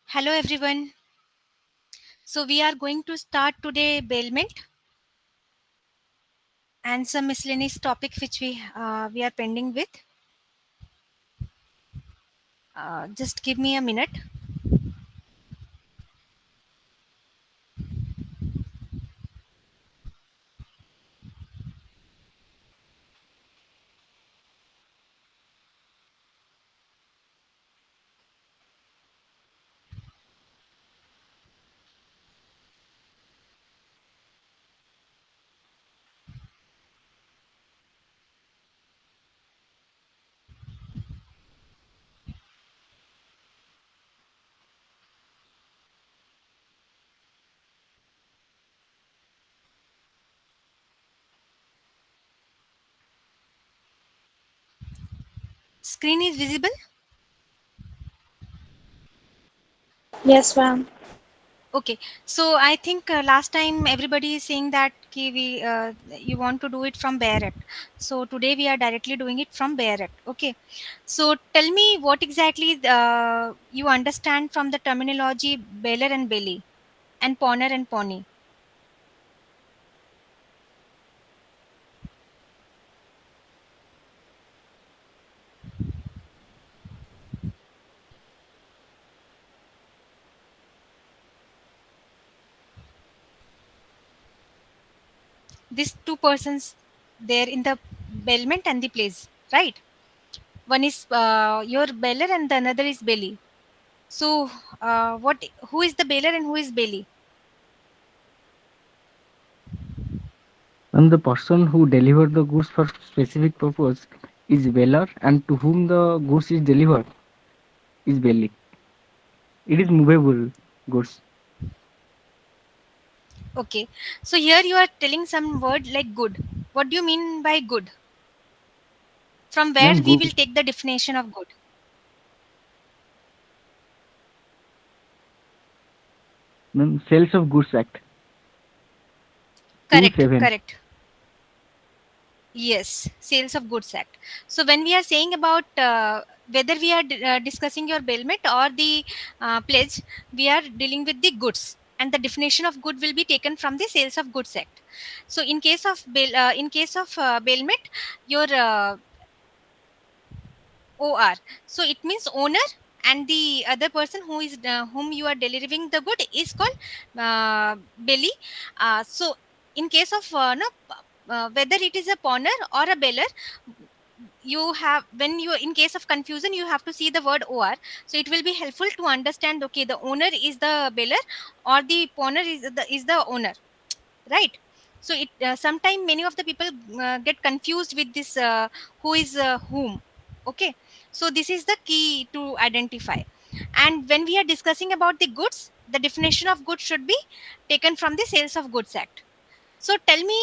Hello everyone. So we are going to start today bailment and some miscellaneous topic which we are pending with. Just give me a minute. Screen is visible. Yes, ma'am. Okay. So I think last time everybody is saying that you want to do it from Bare Act. So today we are directly doing it from Bare Act. Okay. So tell me what exactly you understand from the terminology bailer and bailey and pawner and pawnee. These two persons there in the bailment and the place, right? One is your bailer and the another is bailey. So what who is the bailer and who is bailey? And the person who delivered the goods for specific purpose is Beller, and to whom the goods is delivered is Belly. It is movable goods. Okay, so here you are telling some word like good. What do you mean by good? From where Ma'am, we will good. take the definition of good? Ma'am, Sales of Goods Act Correct, 27. correct. Yes, Sales of Goods Act. So when we are saying about whether we are discussing your bailment or the pledge, we are dealing with the goods, and the definition of good will be taken from the Sales of Goods Act. So in case of bailment, your OR. So it means owner, and the other person who is whom you are delivering the good is called belly. So in case of no, whether it is a pawner or a beller, you have when you in case of confusion you have to see the word or, so it will be helpful to understand, okay, the owner is the beller or the pawner is the owner, right? So it sometimes many of the people get confused with this who is whom. Okay, so this is the key to identify. And when we are discussing about the goods, the definition of goods should be taken from the Sales of Goods Act. So tell me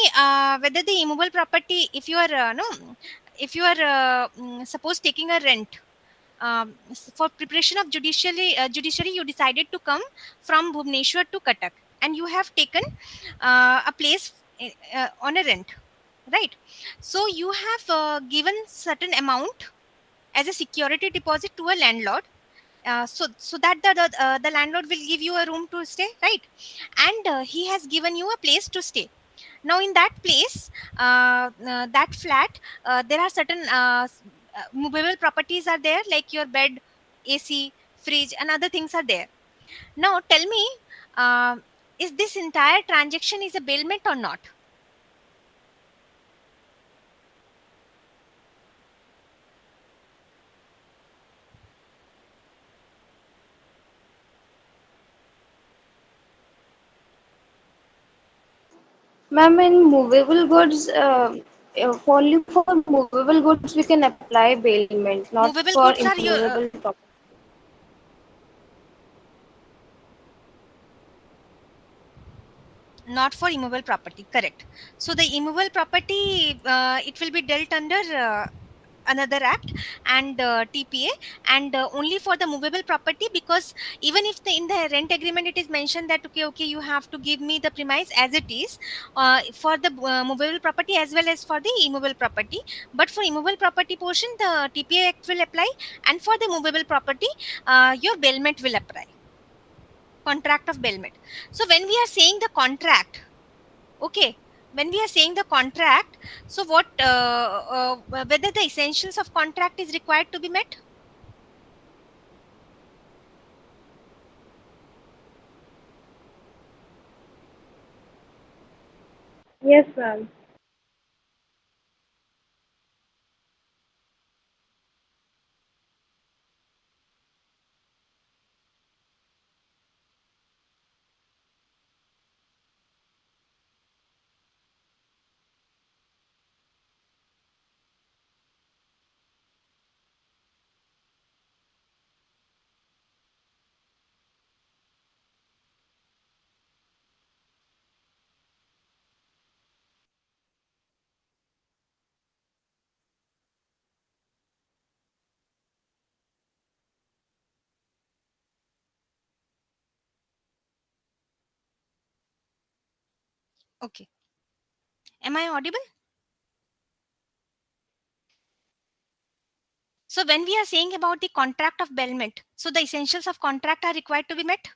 whether the immovable property, if you are no, if you are suppose taking a rent, for preparation of judiciary, you decided to come from Bhubaneswar to Cuttack, and you have taken a place on a rent, right? So you have given certain amount as a security deposit to a landlord, so that the landlord will give you a room to stay, right? And he has given you a place to stay. Now in that place, that flat, there are certain movable properties are there, like your bed, AC, fridge, and other things are there. Now tell me, uh, is this entire transaction is a bailment or not? Ma'am, in movable goods, only for movable goods we can apply bailment, not for Movable goods are your immovable property. not for immovable property, correct? So the immovable property, it will be dealt under another act and TPA, and only for the movable property, because even if in the rent agreement it is mentioned that, okay, you have to give me the premise as it is, for the movable property as well as for the immovable property. But for immovable property portion, the TPA act will apply, and for the movable property, your bailment will apply. Contract of bailment. So when we are saying the contract, okay, when we are saying the contract, so what, whether the essentials of contract is required to be met? Yes, ma'am. Okay, am I audible? So when we are saying about the contract of bailment, so the essentials of contract are required to be met.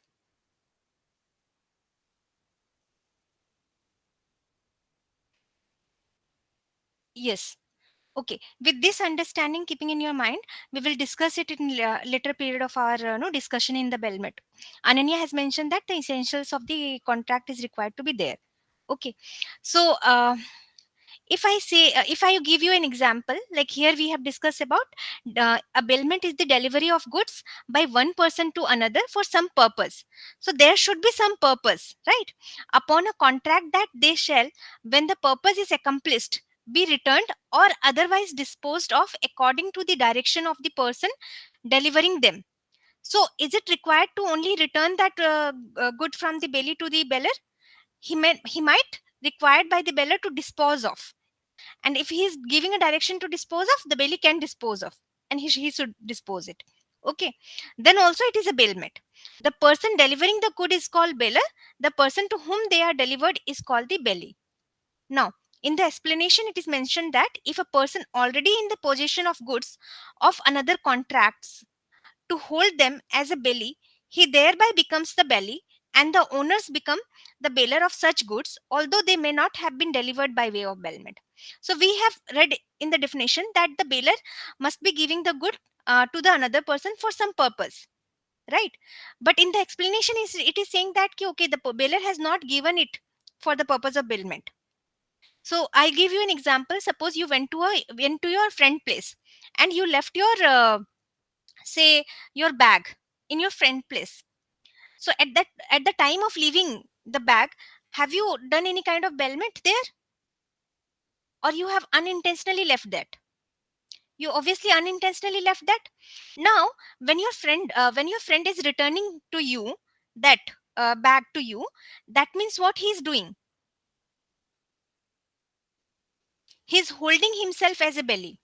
Yes. Okay, with this understanding keeping in your mind, we will discuss it in later period of our no discussion in the bailment. Ananya has mentioned that the essentials of the contract is required to be there. Okay, so if I say, if I give you an example, like here we have discussed about a bailment is the delivery of goods by one person to another for some purpose. So there should be some purpose, right? Upon a contract that they shall, when the purpose is accomplished, be returned or otherwise disposed of according to the direction of the person delivering them. So is it required to only return that good from the belly to the beller? He might required by the beller to dispose of, and if he is giving a direction to dispose of, the bailee can dispose of, and he should dispose it. Okay, then also it is a bailment. The person delivering the good is called bailer. The person to whom they are delivered is called the bailee. Now, in the explanation it is mentioned that if a person already in the possession of goods of another contracts to hold them as a belly, he thereby becomes the belly, and the owners become the bailer of such goods, although they may not have been delivered by way of bailment. So we have read in the definition that the bailer must be giving the good to the another person for some purpose, right? But in the explanation, it is saying that okay, the bailer has not given it for the purpose of bailment. So I'll give you an example. Suppose you went to your friend place, and you left your say your bag in your friend place. So at the time of leaving the bag, have you done any kind of bailment there, or you have unintentionally left that? You obviously unintentionally left that. Now when your friend is returning to you that bag to you, that means what he is doing? He's holding himself as a belly.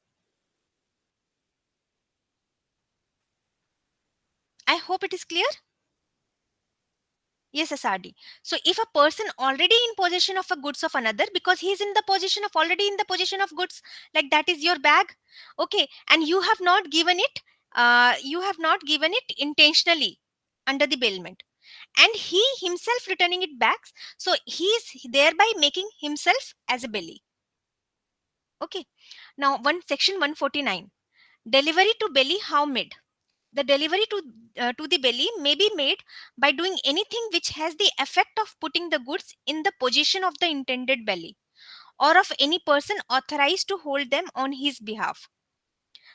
I hope it is clear. Yes, SRD. So if a person already in possession of a goods of another, because he is in the position of already in the position of goods, like that is your bag, okay, and you have not given it intentionally under the bailment, and he himself returning it back. So he is thereby making himself as a belly. Okay. Now one section 149, delivery to belly how made. The delivery to the belly may be made by doing anything which has the effect of putting the goods in the position of the intended belly, or of any person authorized to hold them on his behalf.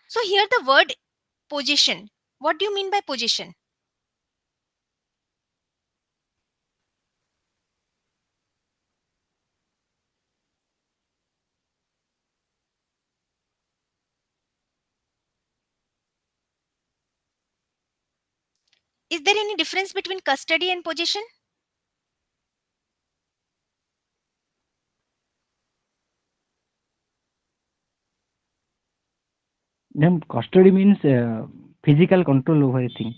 So here the word position. What do you mean by position? Is there any difference between custody and possession? Then custody means physical control over a thing.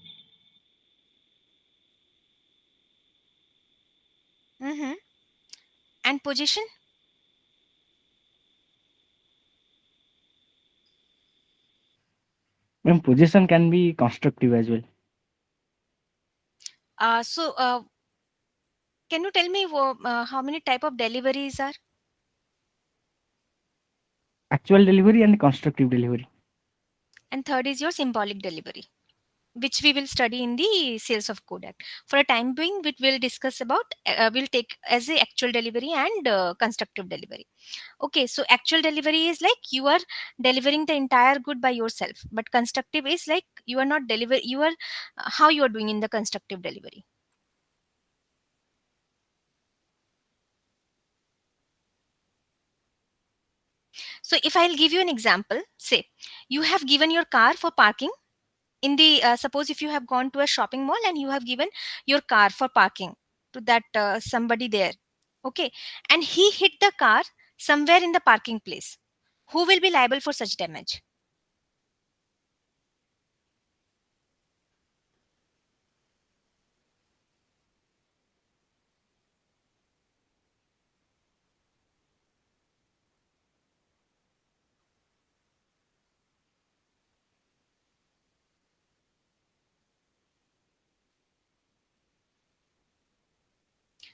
Mm-hmm. And possession? Then possession can be constructive as well. So can you tell me how many type of deliveries are? Actual delivery and constructive delivery. And third is your symbolic delivery, which we will study in the sales of code act. For a time being, we will discuss about, we'll take as a actual delivery and constructive delivery. Okay, so actual delivery is like you are delivering the entire good by yourself, but constructive is like you are not deliver, you are how you are doing in the constructive delivery. So if I'll give you an example, say you have given your car for parking in the suppose if you have gone to a shopping mall and you have given your car for parking to that somebody there, okay, and he hit the car somewhere in the parking place, who will be liable for such damage?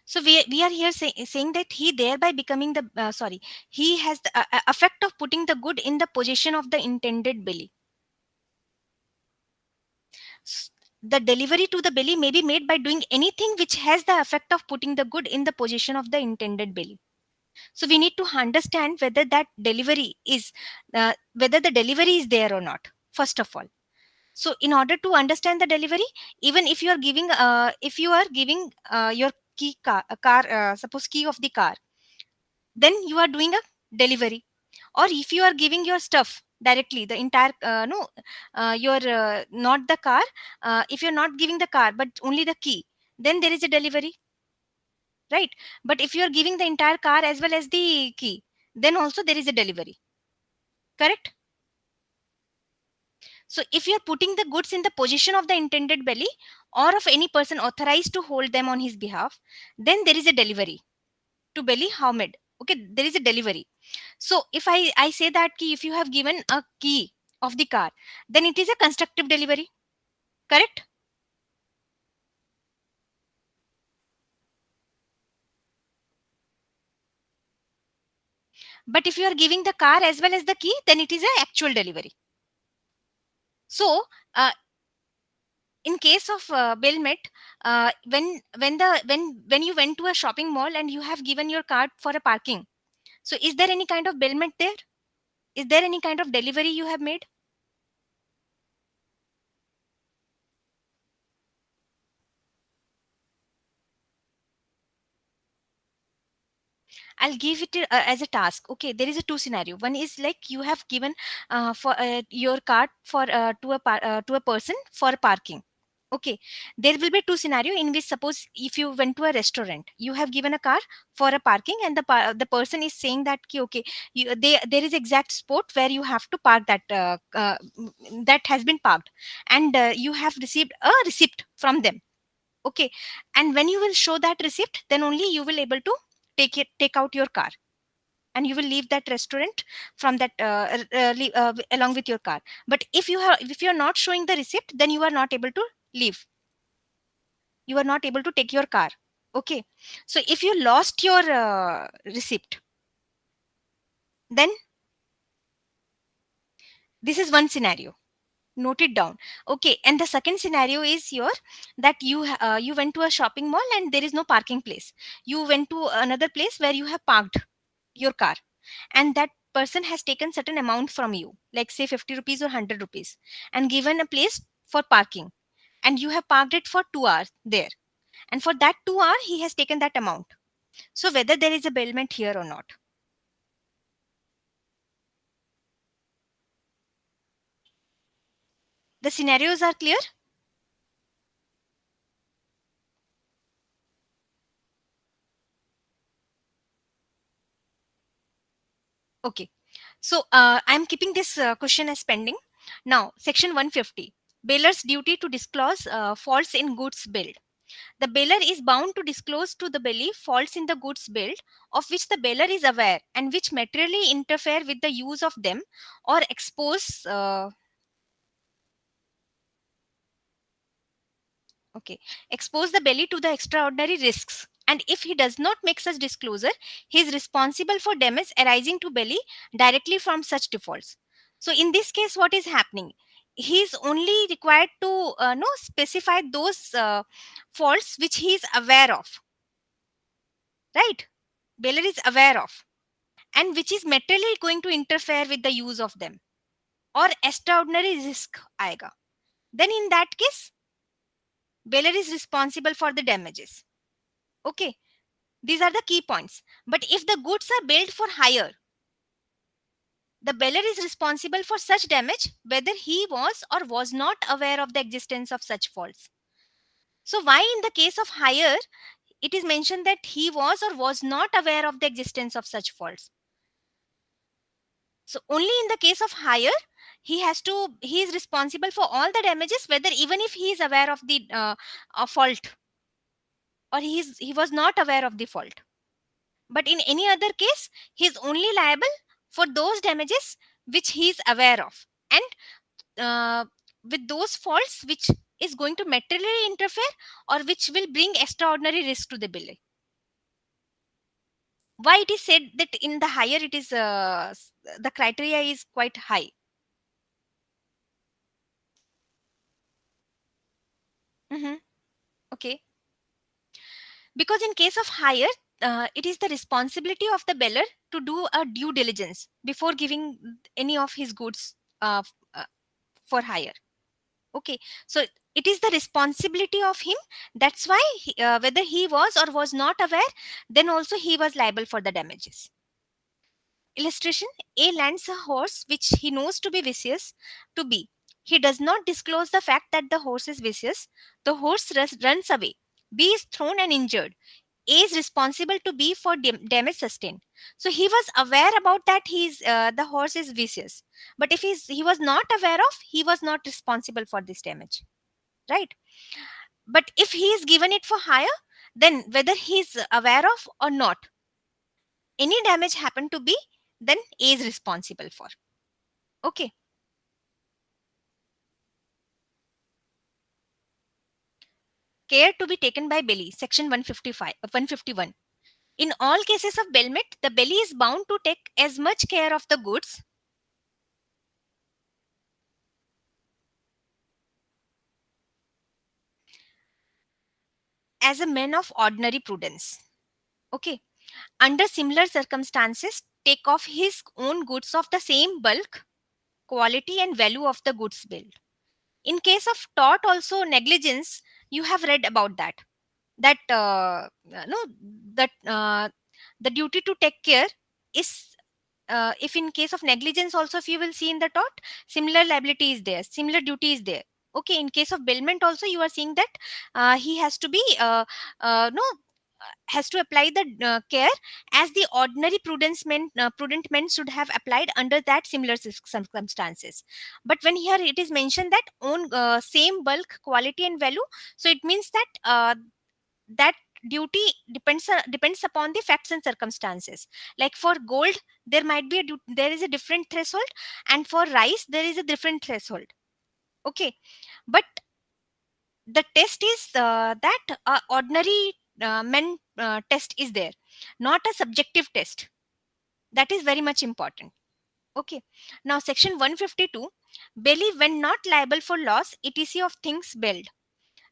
So we are here saying that he thereby becoming the sorry, he has the effect of putting the good in the possession of the intended belly. S- the delivery to the belly may be made by doing anything which has the effect of putting the good in the possession of the intended belly. So we need to understand whether that delivery is whether the delivery is there or not, first of all. So in order to understand the delivery, even if you are giving your a car suppose key of the car, then you are doing a delivery. Or if you are giving your stuff directly, the entire no your not the car, if you're not giving the car but only the key, then there is a delivery, right? But if you are giving the entire car as well as the key, then also there is a delivery, correct? So if you are putting the goods in the possession of the intended belly or of any person authorized to hold them on his behalf, then there is a delivery to belly Hamed. Okay, there is a delivery. So if I say that key, if you have given a key of the car, then it is a constructive delivery, correct? But if you are giving the car as well as the key, then it is an actual delivery. So in case of Bailment, when you went to a shopping mall and you have given your card for a parking, so is there any kind of bailment there? Is there any kind of delivery you have made? I'll give it as a task. Okay, there is a two scenario. One is like you have given for your card for to a person for parking. Okay, there will be two scenario in which suppose if you went to a restaurant, you have given a car for a parking, and the person is saying that ki, okay, there is exact spot where you have to park that has been parked, and you have received a receipt from them. Okay, and when you will show that receipt, then only you will able to take out your car, and you will leave that restaurant from that along with your car. But if you are not showing the receipt, then you are not able to leave, you are not able to take your car. Okay, so if you lost your receipt, then this is one scenario, note it down. Okay, and the second scenario is your that you went to a shopping mall and there is no parking place, you went to another place where you have parked your car, and that person has taken certain amount from you, like say 50 rupees or 100 rupees, and given a place for parking, and you have parked it for 2 hours there, and for that 2 hour he has taken that amount. So whether there is a bailment here or not, the scenarios are clear. Okay, so I'm keeping this question as pending. Now section 150, bailer's duty to disclose faults in goods billed. The bailer is bound to disclose to the belly faults in the goods billed of which the bailer is aware and which materially interfere with the use of them or expose Okay, expose the belly to the extraordinary risks, and if he does not make such disclosure, he is responsible for damage arising to belly directly from such defaults. So in this case, what is happening? He is only required to no specify those faults which he is aware of, right? Bailor is aware of, and which is materially going to interfere with the use of them, or extraordinary risk आएगा. Then in that case, bailor is responsible for the damages. Okay, these are the key points. But if the goods are billed for hire, the bailor is responsible for such damage whether he was or was not aware of the existence of such faults. So why in the case of hire it is mentioned that he was or was not aware of the existence of such faults? So only in the case of hire he is responsible for all the damages, whether even if he is aware of the fault, or he was not aware of the fault. But in any other case, he is only liable for those damages which he is aware of, and with those faults which is going to materially interfere or which will bring extraordinary risk to the bill. Why it is said that in the higher it is the criteria is quite high? Mhm. Okay, because in case of hire, it is the responsibility of the beller to do a due diligence before giving any of his goods for hire. Okay, so it is the responsibility of him. That's why whether he was or was not aware, then also he was liable for the damages. Illustration: A lands a horse which he knows to be vicious to B. He does not disclose the fact that the horse is vicious. The horse runs away. B is thrown and injured. A is responsible to B for damage sustained. So he was aware about that the horse is vicious. But if he was not aware of, he was not responsible for this damage, right? But if he is given it for hire, then whether he is aware of or not, any damage happen to B, then A is responsible for. Okay. Care to be taken by belly, section 151. In all cases of bailment, the belly is bound to take as much care of the goods as a man of ordinary prudence. Okay. Under similar circumstances, take off his own goods of the same bulk, quality, and value of the goods billed. In case of tort, also negligence, you have read about that. That no, that the duty to take care is if in case of negligence also, if you will see in the tort, similar liability is there, similar duty is there. Okay, in case of bailment also you are seeing that he has to be no has to apply the care as the ordinary prudent men should have applied under that similar circumstances. But when here it is mentioned that own same bulk, quality, and value, so it means that that duty depends upon the facts and circumstances. Like for gold, there might be there is a different threshold, and for rice there is a different threshold. Okay, but the test is that ordinary men test is there, not a subjective test. That is very much important. Okay, now section 152, belly when not liable for loss etc of things billed.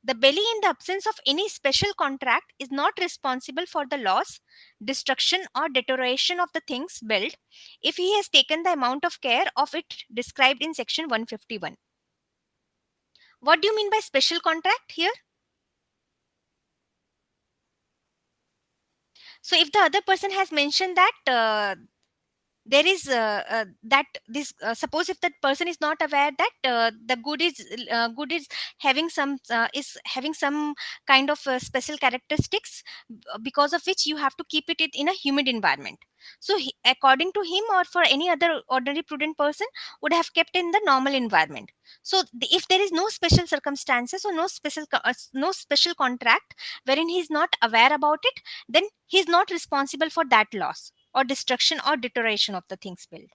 The belly, in the absence of any special contract, is not responsible for the loss, destruction, or deterioration of the things built if he has taken the amount of care of it described in section 151. What do you mean by special contract here? So if the other person has mentioned that there is that this suppose if that person is not aware that the good is having some kind of special characteristics because of which you have to keep it in a humid environment. So according to him or for any other ordinary prudent person would have kept in the normal environment. So if there is no special circumstances or no special contract wherein he is not aware about it, then he is not responsible for that loss or destruction or deterioration of the things built.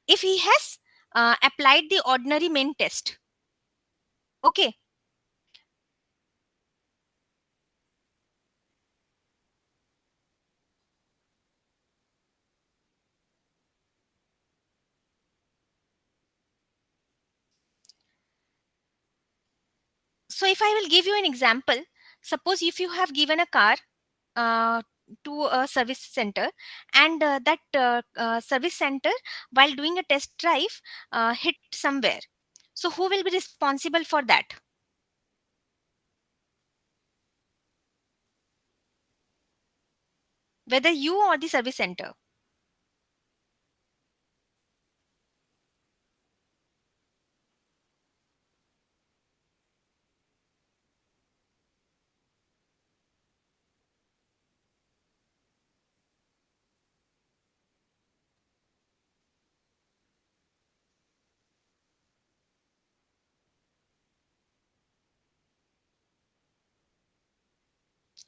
If he has applied the ordinary main test, okay, So if I will give you an example, suppose if you have given a car uh, to a service center, and that service center, while doing a test drive, hit somewhere. So who will be responsible for that? Whether you or the service center?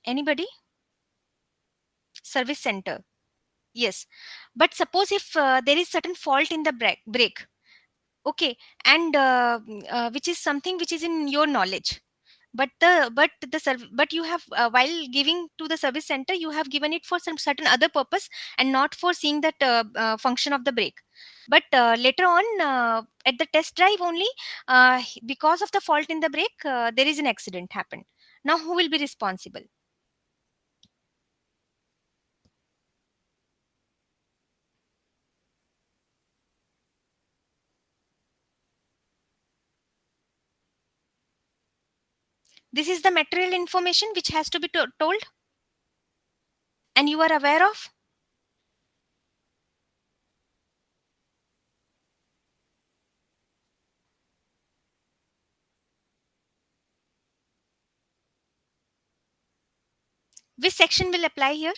Anybody? Service center. Yes. But suppose if there is certain fault in the brake, okay, and which is something which is in your knowledge, but you have, while giving to the service center, you have given it for some certain other purpose, and not for seeing that function of the brake. But later on, at the test drive only, because of the fault in the brake, there is an accident happened. Now who will be responsible? This is the material information which has to be told, and you are aware of. Which section will apply here,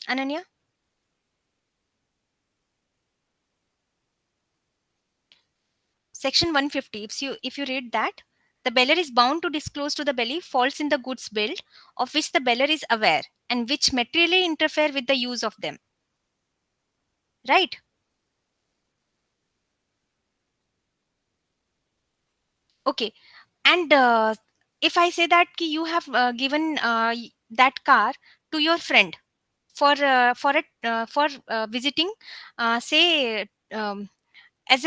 Ananya? Section 150. If you read that, the beller is bound to disclose to the belly faults in the goods built of which the beller is aware and which materially interfere with the use of them. Right? Okay. And if I say that you have given that car to your friend for visiting, say, as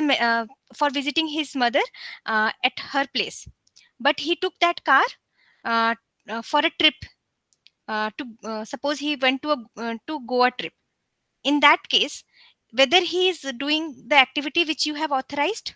for visiting his mother at her place, but he took that car uh, for a trip, to suppose he went to Goa trip. In that case, whether he is doing the activity which you have authorized?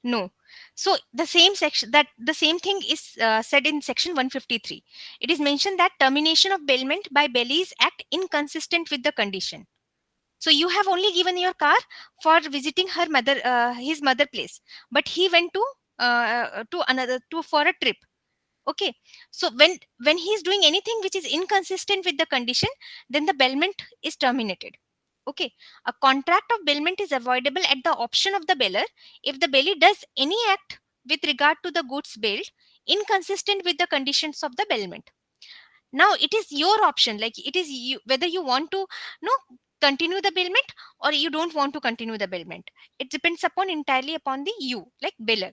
No. So the same thing is said in section 153. It is mentioned that termination of bailment by bellies act inconsistent with the condition. So you have only given your car for visiting his mother place, but he went to another to for a trip. Okay. So when he is doing anything which is inconsistent with the condition, then the bailment is terminated. Okay. A contract of bailment is avoidable at the option of the bailor if the bailee does any act with regard to the goods bailed inconsistent with the conditions of the bailment. Now it is your option, like it is you, whether you want to no continue the bailment or you don't want to continue the bailment. It depends upon entirely upon the you, like bailor.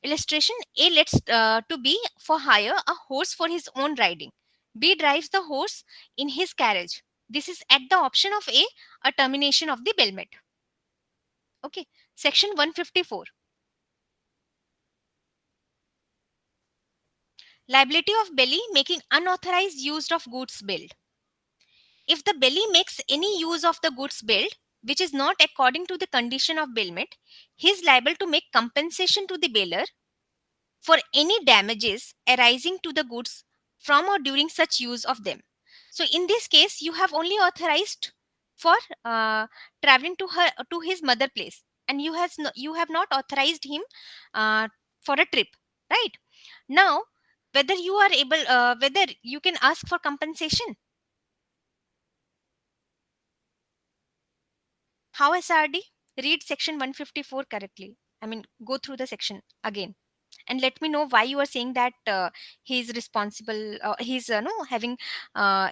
Illustration: A lets to B for hire a horse for his own riding. B drives the horse in his carriage. This is at the option of a termination of the bailment. Okay. Section 154. Liability of belly making unauthorized use of goods billed. If the belly makes any use of the goods billed which is not according to the condition of bailment, he is liable to make compensation to the bailor for any damages arising to the goods from or during such use of them. So in this case, you have only authorized for traveling to his mother place, and you have not authorized him uh, for a trip, right? Now, whether you are able, whether you can ask for compensation. How SRD? Read section 154 correctly. I mean, go through the section again and let me know why you are saying that he is responsible. He's no having.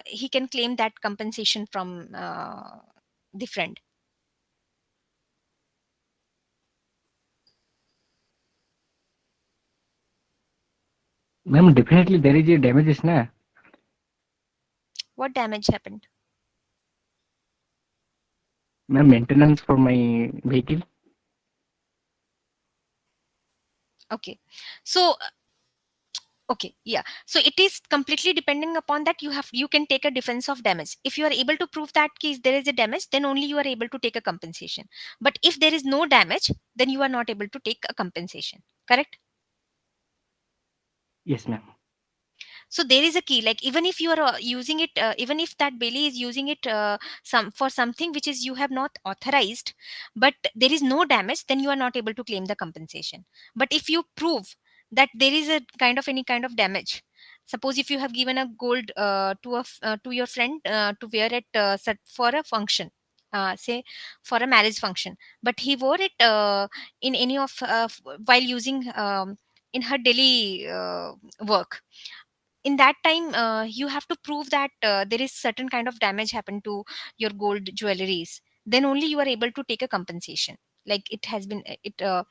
He can claim that compensation from the friend. Ma'am, definitely there is a damages, na? What damage happened? Ma'am, maintenance for my vehicle. Okay. So okay, yeah. So it is completely depending upon that. You can take a defense of damage. If you are able to prove that case there is a damage, then only you are able to take a compensation. But if there is no damage, then you are not able to take a compensation. Correct? Yes, ma'am. So there is a key, like even if you are using it, even if that bailey is using it some for something which is you have not authorized, but there is no damage, then you are not able to claim the compensation. But if you prove that there is a kind of any kind of damage, suppose if you have given a gold to your friend to wear it for a function, say for a marriage function, but he wore it in any of while using in her daily work. In that time you have to prove that there is certain kind of damage happened to your gold jewelries, then only you are able to take a compensation. Like it has been it uh,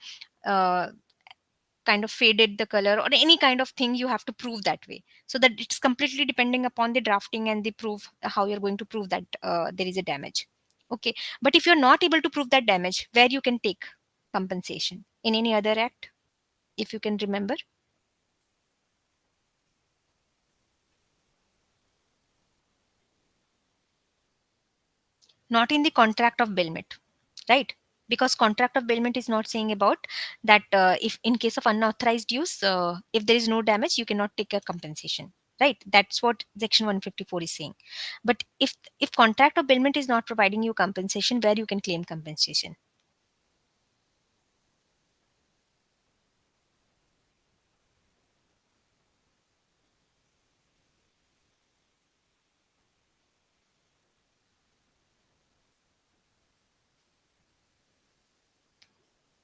kind of faded the color or any kind of thing, you have to prove that way. So that it's completely depending upon the drafting and the proof how you're going to prove that there is a damage. Okay, but if you're not able to prove that damage, where you can take compensation in any other act, if you can remember? Not in the contract of bailment, right? Because contract of bailment is not saying about that if in case of unauthorized use, if there is no damage you cannot take a compensation, right? That's what section 154 is saying. But if contract of bailment is not providing you compensation, where you can claim compensation?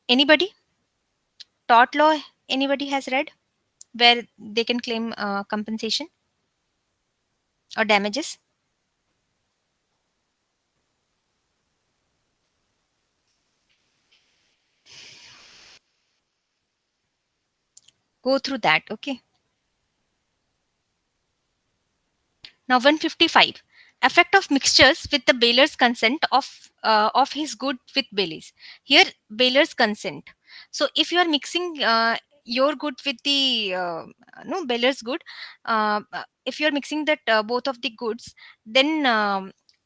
Anybody? Tort law, anybody has read where they can claim compensation or damages? Go through that. Okay. Now 155, effect of mixtures with the bailor's consent of his good with baileys. Here bailor's consent. So if you are mixing your good with the no bailor's good, if you are mixing that both of the goods, then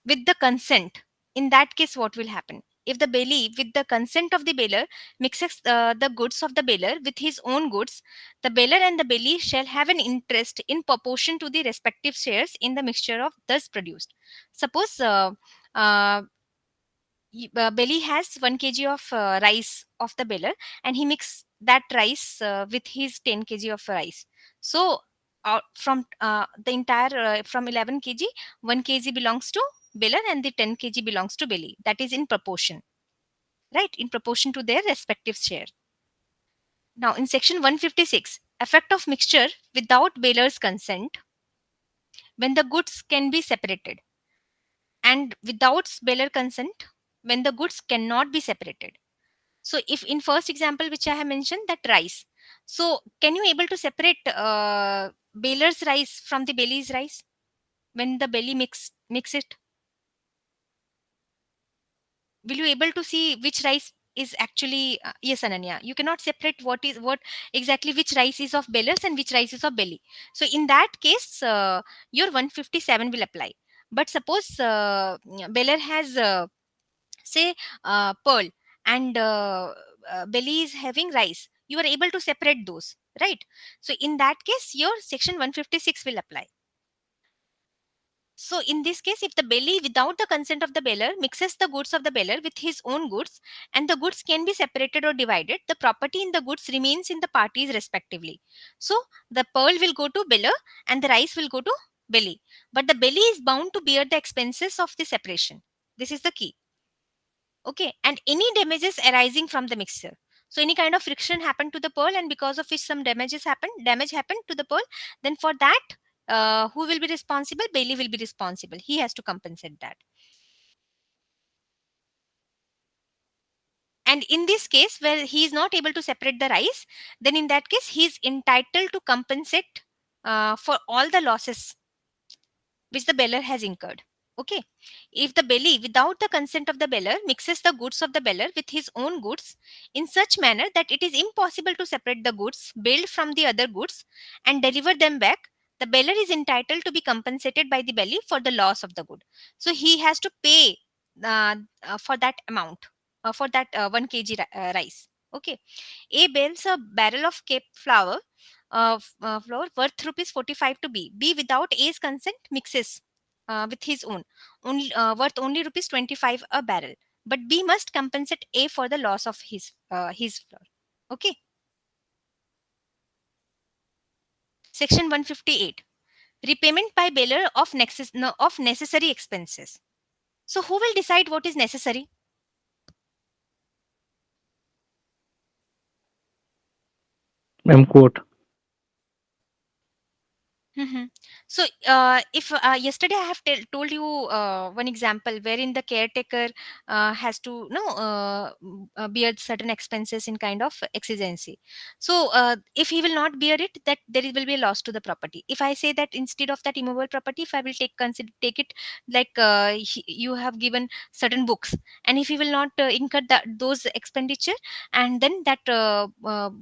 with the consent, in that case what will happen? If the bailey with the consent of the bailor mixes the goods of the bailor with his own goods, the bailor and the bailee shall have an interest in proportion to the respective shares in the mixture of thus produced. Suppose uh, bailee has 1 kg of rice of the bailor, and he mix that rice with his 10 kg of rice. So from the entire from 11 kg, 1 kg belongs to bailor and the 10 kg belongs to bailee. That is in proportion, right? In proportion to their respective share. Now, in section 156, effect of mixture without bailor's consent, when the goods can be separated, and without bailor consent, when the goods cannot be separated. So, if in first example which I have mentioned, that rice, so can you able to separate bailor's rice from the bailey's rice when the bailey mix it? Will you able to see which rice is actually yes, Ananya, you cannot separate what exactly which rice is of bellers and which rice is of belly. So in that case your 157 will apply. But suppose beller has say pearl, and belly is having rice, you are able to separate those, right? So in that case your section 156 will apply. So in this case, if the belly without the consent of the bailor mixes the goods of the bailor with his own goods, and the goods can be separated or divided, the property in the goods remains in the parties respectively. So the pearl will go to bailor and the rice will go to belly. But the belly is bound to bear the expenses of the separation. This is the key. Okay, and any damages arising from the mixture. So any kind of friction happened to the pearl, and because of which some damage happened to the pearl, then for that who will be responsible? Bailey will be responsible. He has to compensate that. And in this case where he is not able to separate the rice, then in that case he is entitled to compensate for all the losses which the bailor has incurred. Okay. If the belly, without the consent of the beller, mixes the goods of the beller with his own goods in such manner that it is impossible to separate the goods billed from the other goods and deliver them back, the beller is entitled to be compensated by the belly for the loss of the good. So he has to pay for that amount, for that 1 kg rice. Okay. A bales a barrel of cape flour, flour worth rupees 45 to B. B, without A's consent, mixes with his own, only worth only rupees 25 a barrel. But B must compensate A for the loss of his flour. Okay. Section 158. Repayment by bailor of of necessary expenses. So who will decide what is necessary? Quote. Mhm. So, if yesterday I have told you one example wherein the caretaker has to bear certain expenses in kind of exigency. So, if he will not bear it, that there will be a loss to the property. If I say that instead of that immovable property, if I will take it like you have given certain books, and if he will not incur those expenditure, and then that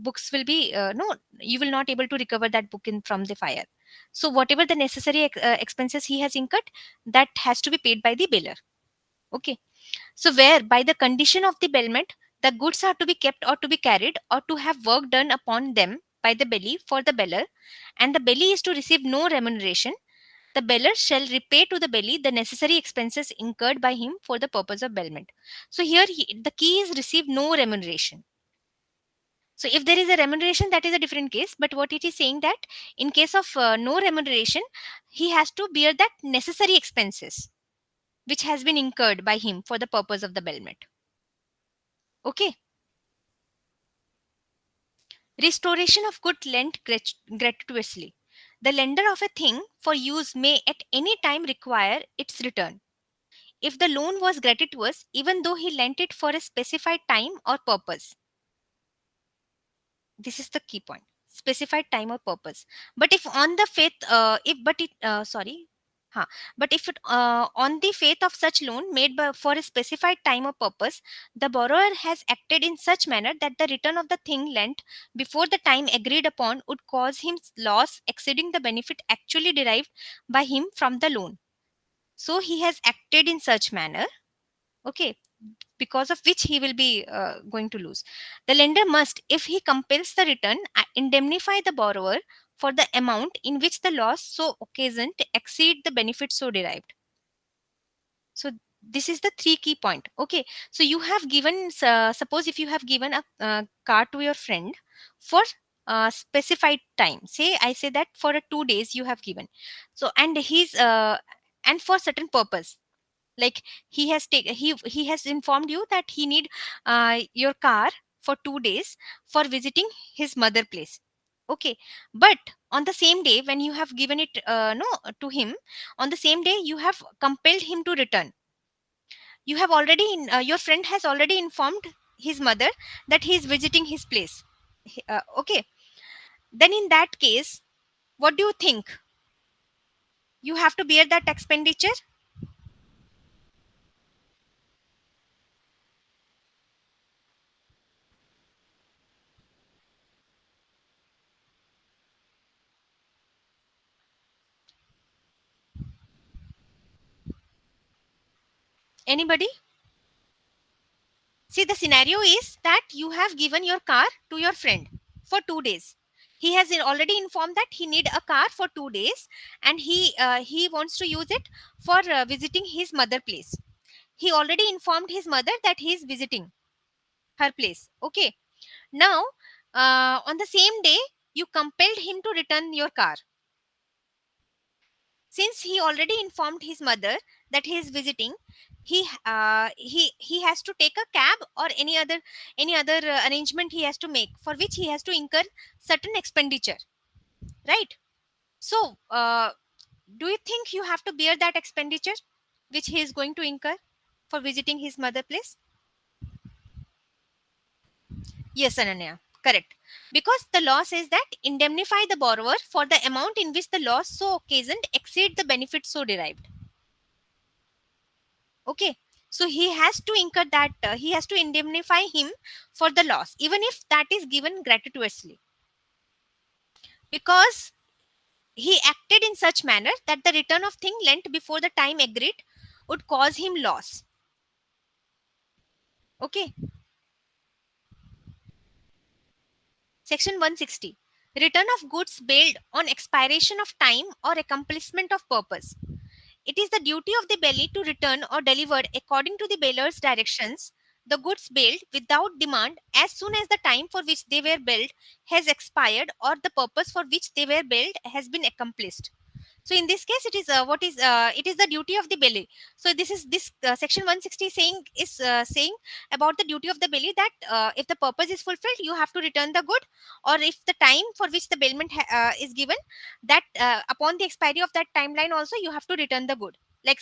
books will be no, you will not able to recover that book in from the fire. So whatever the necessary expenses he has incurred, that has to be paid by the bailor. Okay. So where by the condition of the bailment, the goods are to be kept or to be carried or to have work done upon them by the belly for the bailor, and the belly is to receive no remuneration, the bailor shall repay to the belly the necessary expenses incurred by him for the purpose of bailment. So here the key is receive no remuneration. So if there is a remuneration, that is a different case. But what it is saying that in case of no remuneration, he has to bear that necessary expenses which has been incurred by him for the purpose of the bailment. Okay. Restoration of good lent gratuitously. The lender of a thing for use may at any time require its return. If the loan was gratuitous, even though he lent it for a specified time or purpose, this is the key point, specified time or purpose. But if on the faith if but it sorry huh, but if it on the faith of such loan made for a specified time or purpose, the borrower has acted in such manner that the return of the thing lent before the time agreed upon would cause him loss exceeding the benefit actually derived by him from the loan, so he has acted in such manner, okay, because of which he will be going to lose. The lender must, if he compels the return, indemnify the borrower for the amount in which the loss so occasioned exceed the benefit so derived. So this is the three key point. Okay, so you have given, suppose if you have given a car to your friend for specified time. Say I say that for a 2 days you have given. So and for certain purpose, like he has informed you that he need your car for 2 days for visiting his mother place. Okay. But on the same day when you have given it no to him, on the same day you have compelled him to return. You have already your friend has already informed his mother that he is visiting his place. Okay. Then in that case, what do you think? You have to bear that expenditure. Anybody? See, the scenario is that you have given your car to your friend for 2 days. He has already informed that he need a car for 2 days, and he wants to use it for visiting his mother place. He already informed his mother that he is visiting her place. Okay. Now, on the same day, you compelled him to return your car. Since he already informed his mother that he is visiting, he has to take a cab or any other arrangement he has to make, for which he has to incur certain expenditure, right? So do you think you have to bear that expenditure which he is going to incur for visiting his mother place? Yes, Ananya, correct. Because the law says that indemnify the borrower for the amount in which the loss so occasioned exceed the benefit so derived. Okay, so he has to incur that, he has to indemnify him for the loss, even if that is given gratuitously, because he acted in such manner that the return of thing lent before the time agreed would cause him loss. Okay. Section 160. Return of goods bailed on expiration of time or accomplishment of purpose. It is the duty of the bailee to return or deliver according to the bailor's directions the goods bailed without demand as soon as the time for which they were bailed has expired or the purpose for which they were bailed has been accomplished. So in this case, it is what is it is the duty of the bailee. So this section 160 saying is saying about the duty of the bailee, that if the purpose is fulfilled, you have to return the good, or if the time for which the bailment is given, that upon the expiry of that timeline also you have to return the good. Like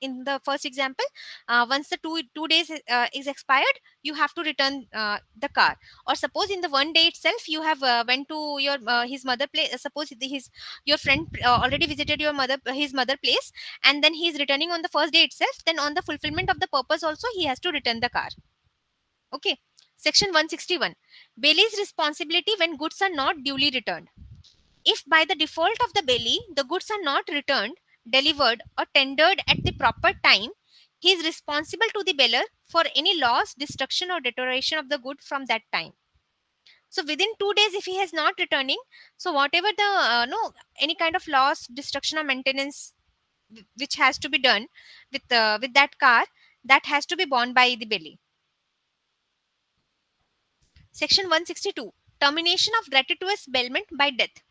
in the first example, once the two days is expired, you have to return the car. Or suppose in the one day itself you have went to your his mother place. Suppose his your friend already visited your mother his mother place, and then he is returning on the first day itself, then on the fulfillment of the purpose also he has to return the car. Okay. Section 161. Bailey's responsibility when goods are not duly returned. If by the default of the bailee the goods are not returned, delivered, or tendered at the proper time, he is responsible to the bailor for any loss, destruction, or deterioration of the good from that time. So within 2 days, if he has not returning, so whatever the no any kind of loss, destruction, or maintenance which has to be done with that car, that has to be borne by the bailee. Section 162. Termination of gratuitous bailment by death.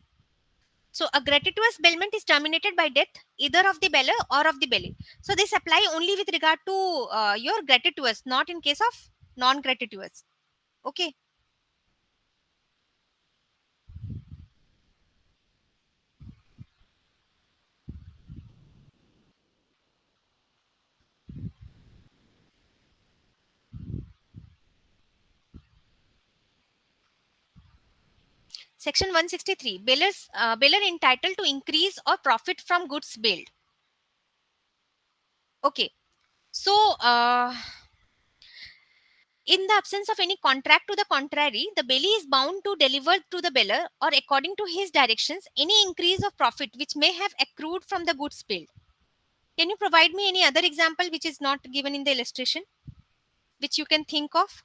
So a gratuitous bailment is terminated by death either of the bailor or of the bailee. So this apply only with regard to your gratuitous, not in case of non-gratuitous. Okay. Section 163. Bailor entitled to increase or profit from goods bailed. Okay. So in the absence of any contract to the contrary, the bailee is bound to deliver to the bailor, or according to his directions, any increase of profit which may have accrued from the goods bailed. Can you provide me any other example which is not given in the illustration, which you can think of?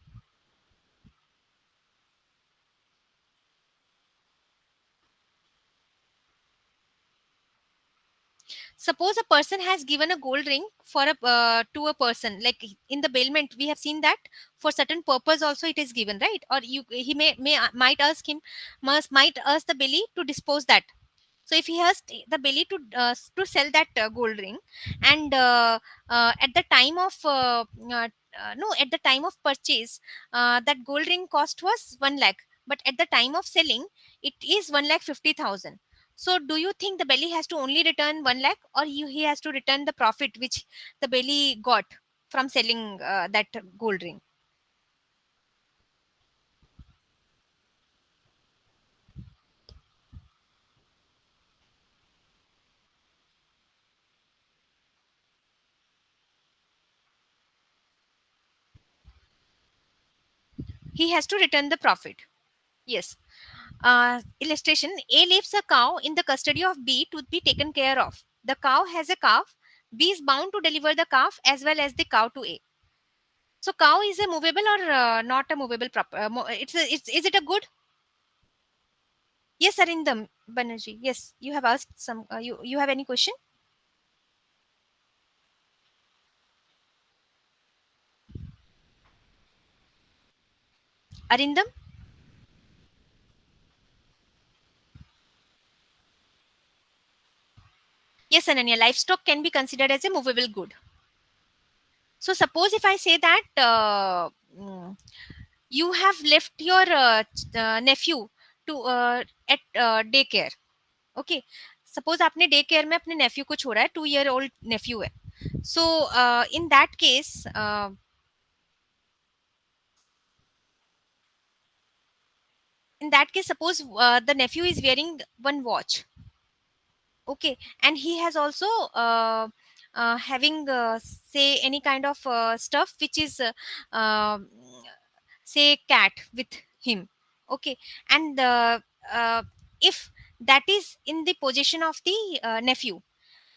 Suppose a person has given a gold ring for a to a person, like in the bailment we have seen that for certain purpose also it is given, right? Or he may might ask him, might ask the bailee to dispose that. So if he has the ability to sell that gold ring, and at the time of no at the time of purchase, that gold ring cost was 1 lakh, but at the time of selling it is 1,50,000. So do you think the belly has to only return 1 lakh, or he has to return the profit which the belly got from selling that gold ring? He has to return the profit. Yes. Illustration: A leaves a cow in the custody of B to be taken care of. The cow has a calf. B is bound to deliver the calf as well as the cow to A. So, cow is a movable or not a movable property? Is it a good? Yes, Arindam Banerjee. Yes, you have asked some. You have any question? Arindam? Yes, Ananya. Livestock can be considered as a movable good. So, suppose if I say that you have left your nephew to at daycare. Okay, suppose आपने day care में अपने नेफ्यू को छोड़ा है, 2 year old nephew है. So in that case suppose the nephew is wearing one watch. Okay, and he has also having say any kind of stuff which is uh, say cat with him, okay, and uh, if that is in the possession of the nephew,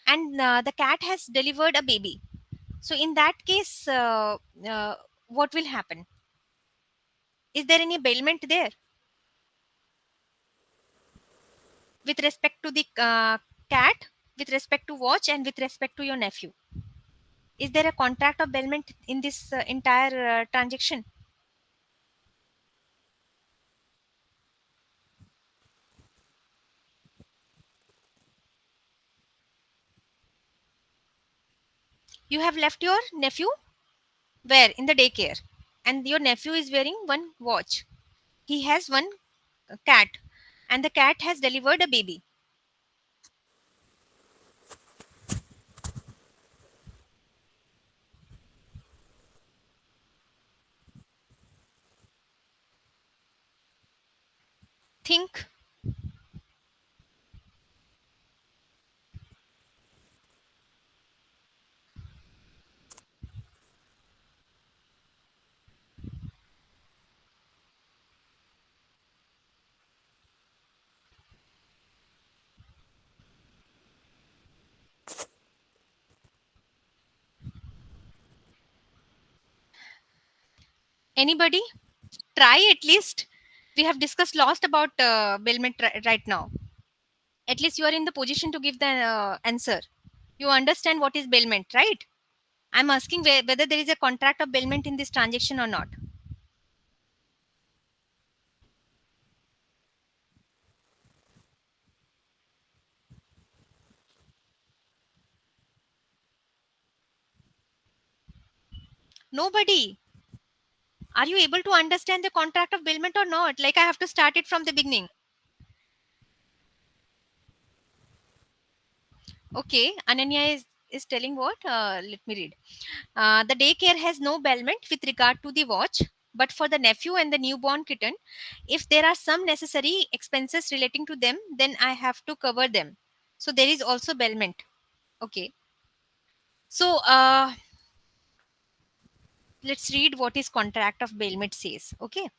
and the cat has delivered a baby, so in that case uh, what will happen? Is there any bailment there with respect to the cat, with respect to watch, and with respect to your nephew? Is there a contract of bailment in this entire transaction? You have left your nephew where? In the daycare, and your nephew is wearing one watch. He has one cat, and the cat has delivered a baby. Think. Anybody? Try at least. We have discussed lost about bailment right now. At least you are in the position to give the answer. You understand what is bailment, right? I'm asking whether there is a contract of bailment in this transaction or not. Nobody. Are you able to understand the contract of bailment or not? Like I have to start it from the beginning. Okay, Ananya is telling what? Let me read. The daycare has no bailment with regard to the watch, but for the nephew and the newborn kitten, if there are some necessary expenses relating to them, then I have to cover them. So there is also bailment. Okay. So let's read what is contract of bailment says. Okay.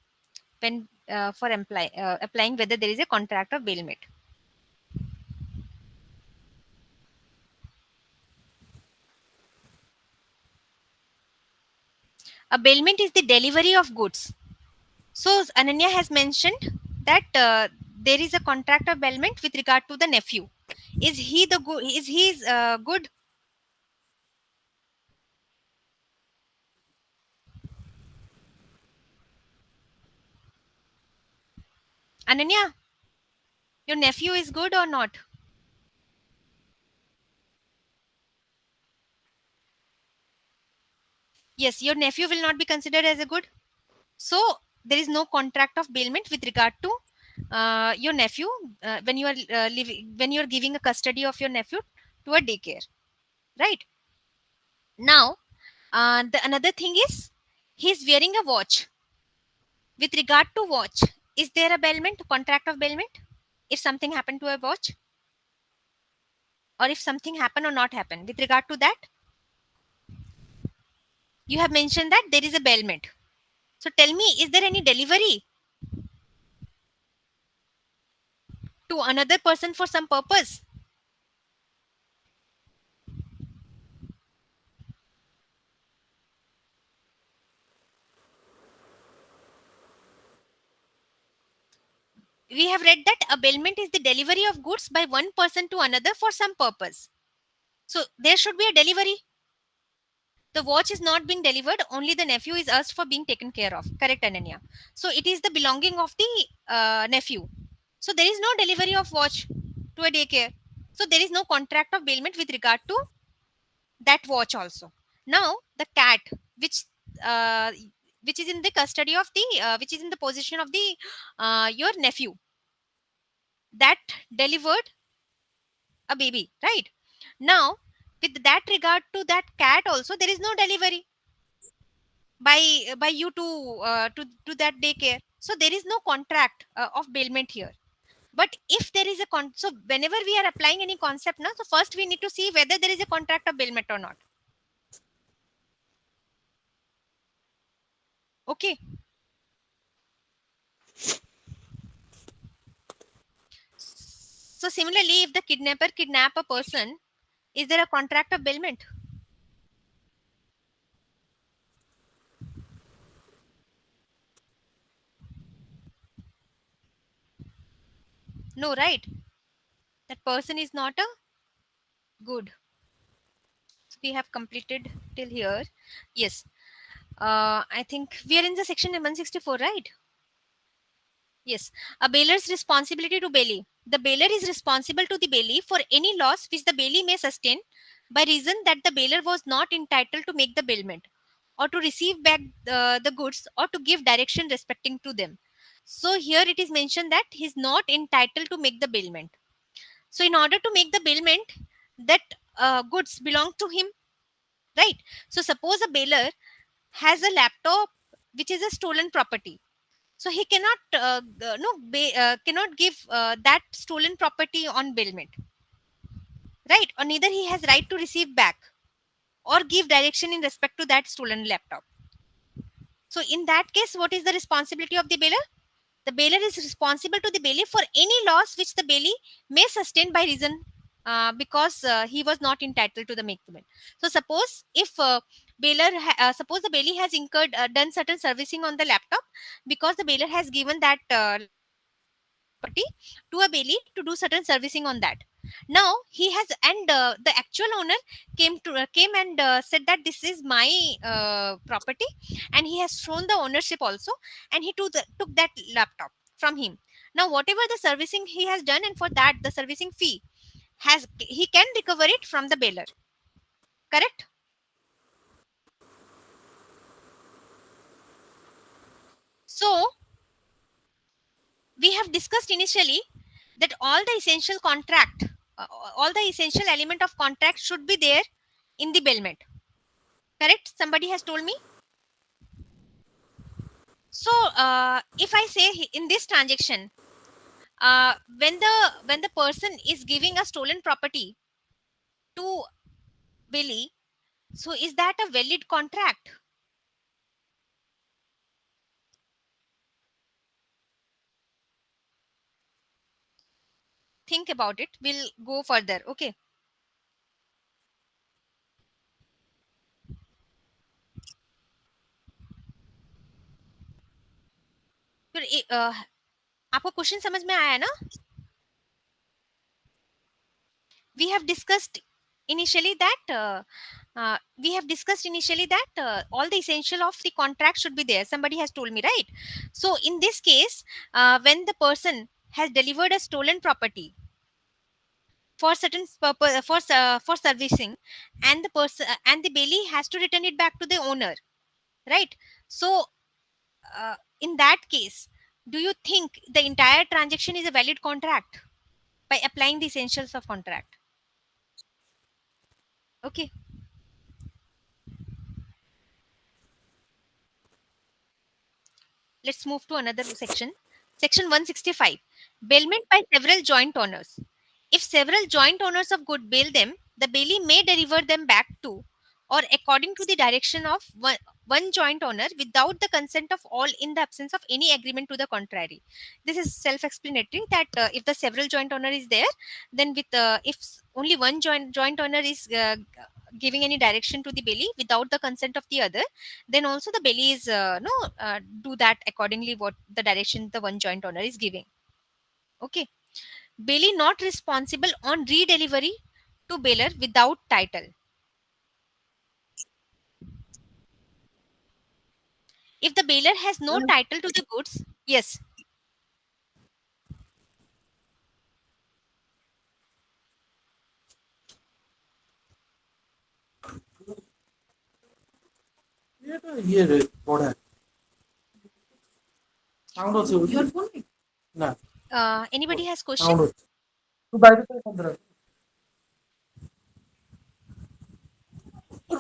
When for applying whether there is a contract of bailment. A bailment is the delivery of goods. So Ananya has mentioned that there is a contract of bailment with regard to the nephew. Is he the good? Is he good? Ananya, your nephew is good or not? Yes, your nephew will not be considered as a good. So there is no contract of bailment with regard to your nephew when you are living when you are giving a custody of your nephew to a daycare, right? Now, the another thing is he's wearing a watch. With regard to watch, is there a bailment, contract of bailment? If something happened to a watch, or if something happened or not happened, with regard to that, you have mentioned that there is a bailment. So tell me, is there any delivery to another person for some purpose? We have read that a bailment is the delivery of goods by one person to another for some purpose. So there should be a delivery. The watch is not being delivered, only the nephew is asked for being taken care of. Correct, Ananya? So it is the belonging of the nephew. So there is no delivery of watch to a daycare. So there is no contract of bailment with regard to that watch also. Now the cat, uh, which is in the custody of the, which is in the possession of the your nephew, that delivered a baby, right? Now, with that regard to that cat also, there is no delivery by you to that daycare. So there is no contract of bailment here. But if there is a so whenever we are applying any concept now, so first we need to see whether there is a contract of bailment or not. Okay. So similarly, if the kidnapper kidnap a person, is there a contract of bailment? No, right? That person is not a good. So we have completed till here. Yes. I think we are in the section 164, right? Yes. A bailer's responsibility to bailee. The bailer is responsible to the bailee for any loss which the bailee may sustain by reason that the bailer was not entitled to make the bailment or to receive back the goods or to give direction respecting to them. So here it is mentioned that he is not entitled to make the bailment. So in order to make the bailment, that goods belong to him, right? So suppose a bailer has a laptop which is a stolen property, so he cannot cannot give that stolen property on bailment, right? Or neither he has right to receive back or give direction in respect to that stolen laptop. So in that case, what is the responsibility of the bailer? The bailer is responsible to the bailee for any loss which the bailee may sustain by reason because he was not entitled to the make payment. So suppose if suppose the bailee has incurred done certain servicing on the laptop because the bailer has given that property to a bailee to do certain servicing on that. Now he has, and the actual owner came and said that this is my property, and he has shown the ownership also, and he took that laptop from him. Now whatever the servicing he has done, and for that the servicing fee has, he can recover it from the bailer, correct? So we have discussed initially that all the essential contract all the essential element of contract should be there in the bailment, correct? Somebody has told me. So if I say in this transaction, when the person is giving a stolen property to Billy, so is that a valid contract? Think about it, we'll go further. Okay. फिर आपको question समझ में आया ना? We have discussed initially that all the essential of the contract should be there, somebody has told me, right? So in this case, when the person has delivered a stolen property for certain purpose for servicing, and the person and the bailee has to return it back to the owner, right? So in that case, do you think the entire transaction is a valid contract by applying the essentials of contract? Okay. Let's move to another section. Section 165. Bailment by several joint owners. If several joint owners of good bail them, the bailee may deliver them back to or according to the direction of one joint owner without the consent of all in the absence of any agreement to the contrary. This is self-explanatory that if the several joint owner is there, then with if only one joint owner is giving any direction to the bailee without the consent of the other, then also the bailee is no do that accordingly what the direction the one joint owner is giving. Okay. Bailee not responsible on redelivery to bailer without title. If the bailer has no title to the goods, yes. Anybody has question?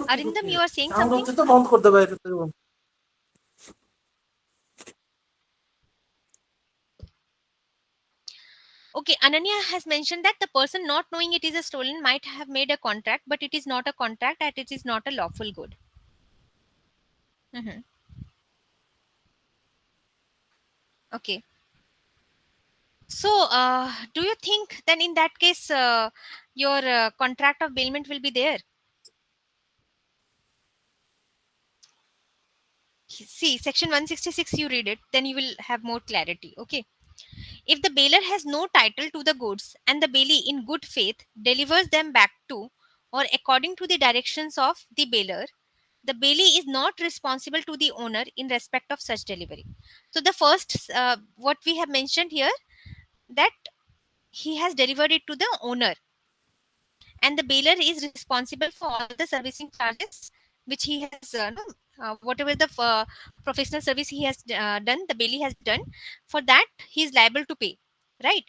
Arindam, you are saying something? Okay, Ananya has mentioned that the person not knowing it is a stolen might have made a contract, but it is not a contract and it is not a lawful good. Mhm. Okay. So, do you think then in that case, your contract of bailment will be there? See, section 166, you read it, then you will have more clarity. Okay. If the bailer has no title to the goods and the bailee in good faith delivers them back to or according to the directions of the bailer, the bailee is not responsible to the owner in respect of such delivery. So, the first, what we have mentioned here, that he has delivered it to the owner, and the bailer is responsible for all the servicing charges which he has no, whatever the professional service he has done, the bailee has done, for that he is liable to pay, right?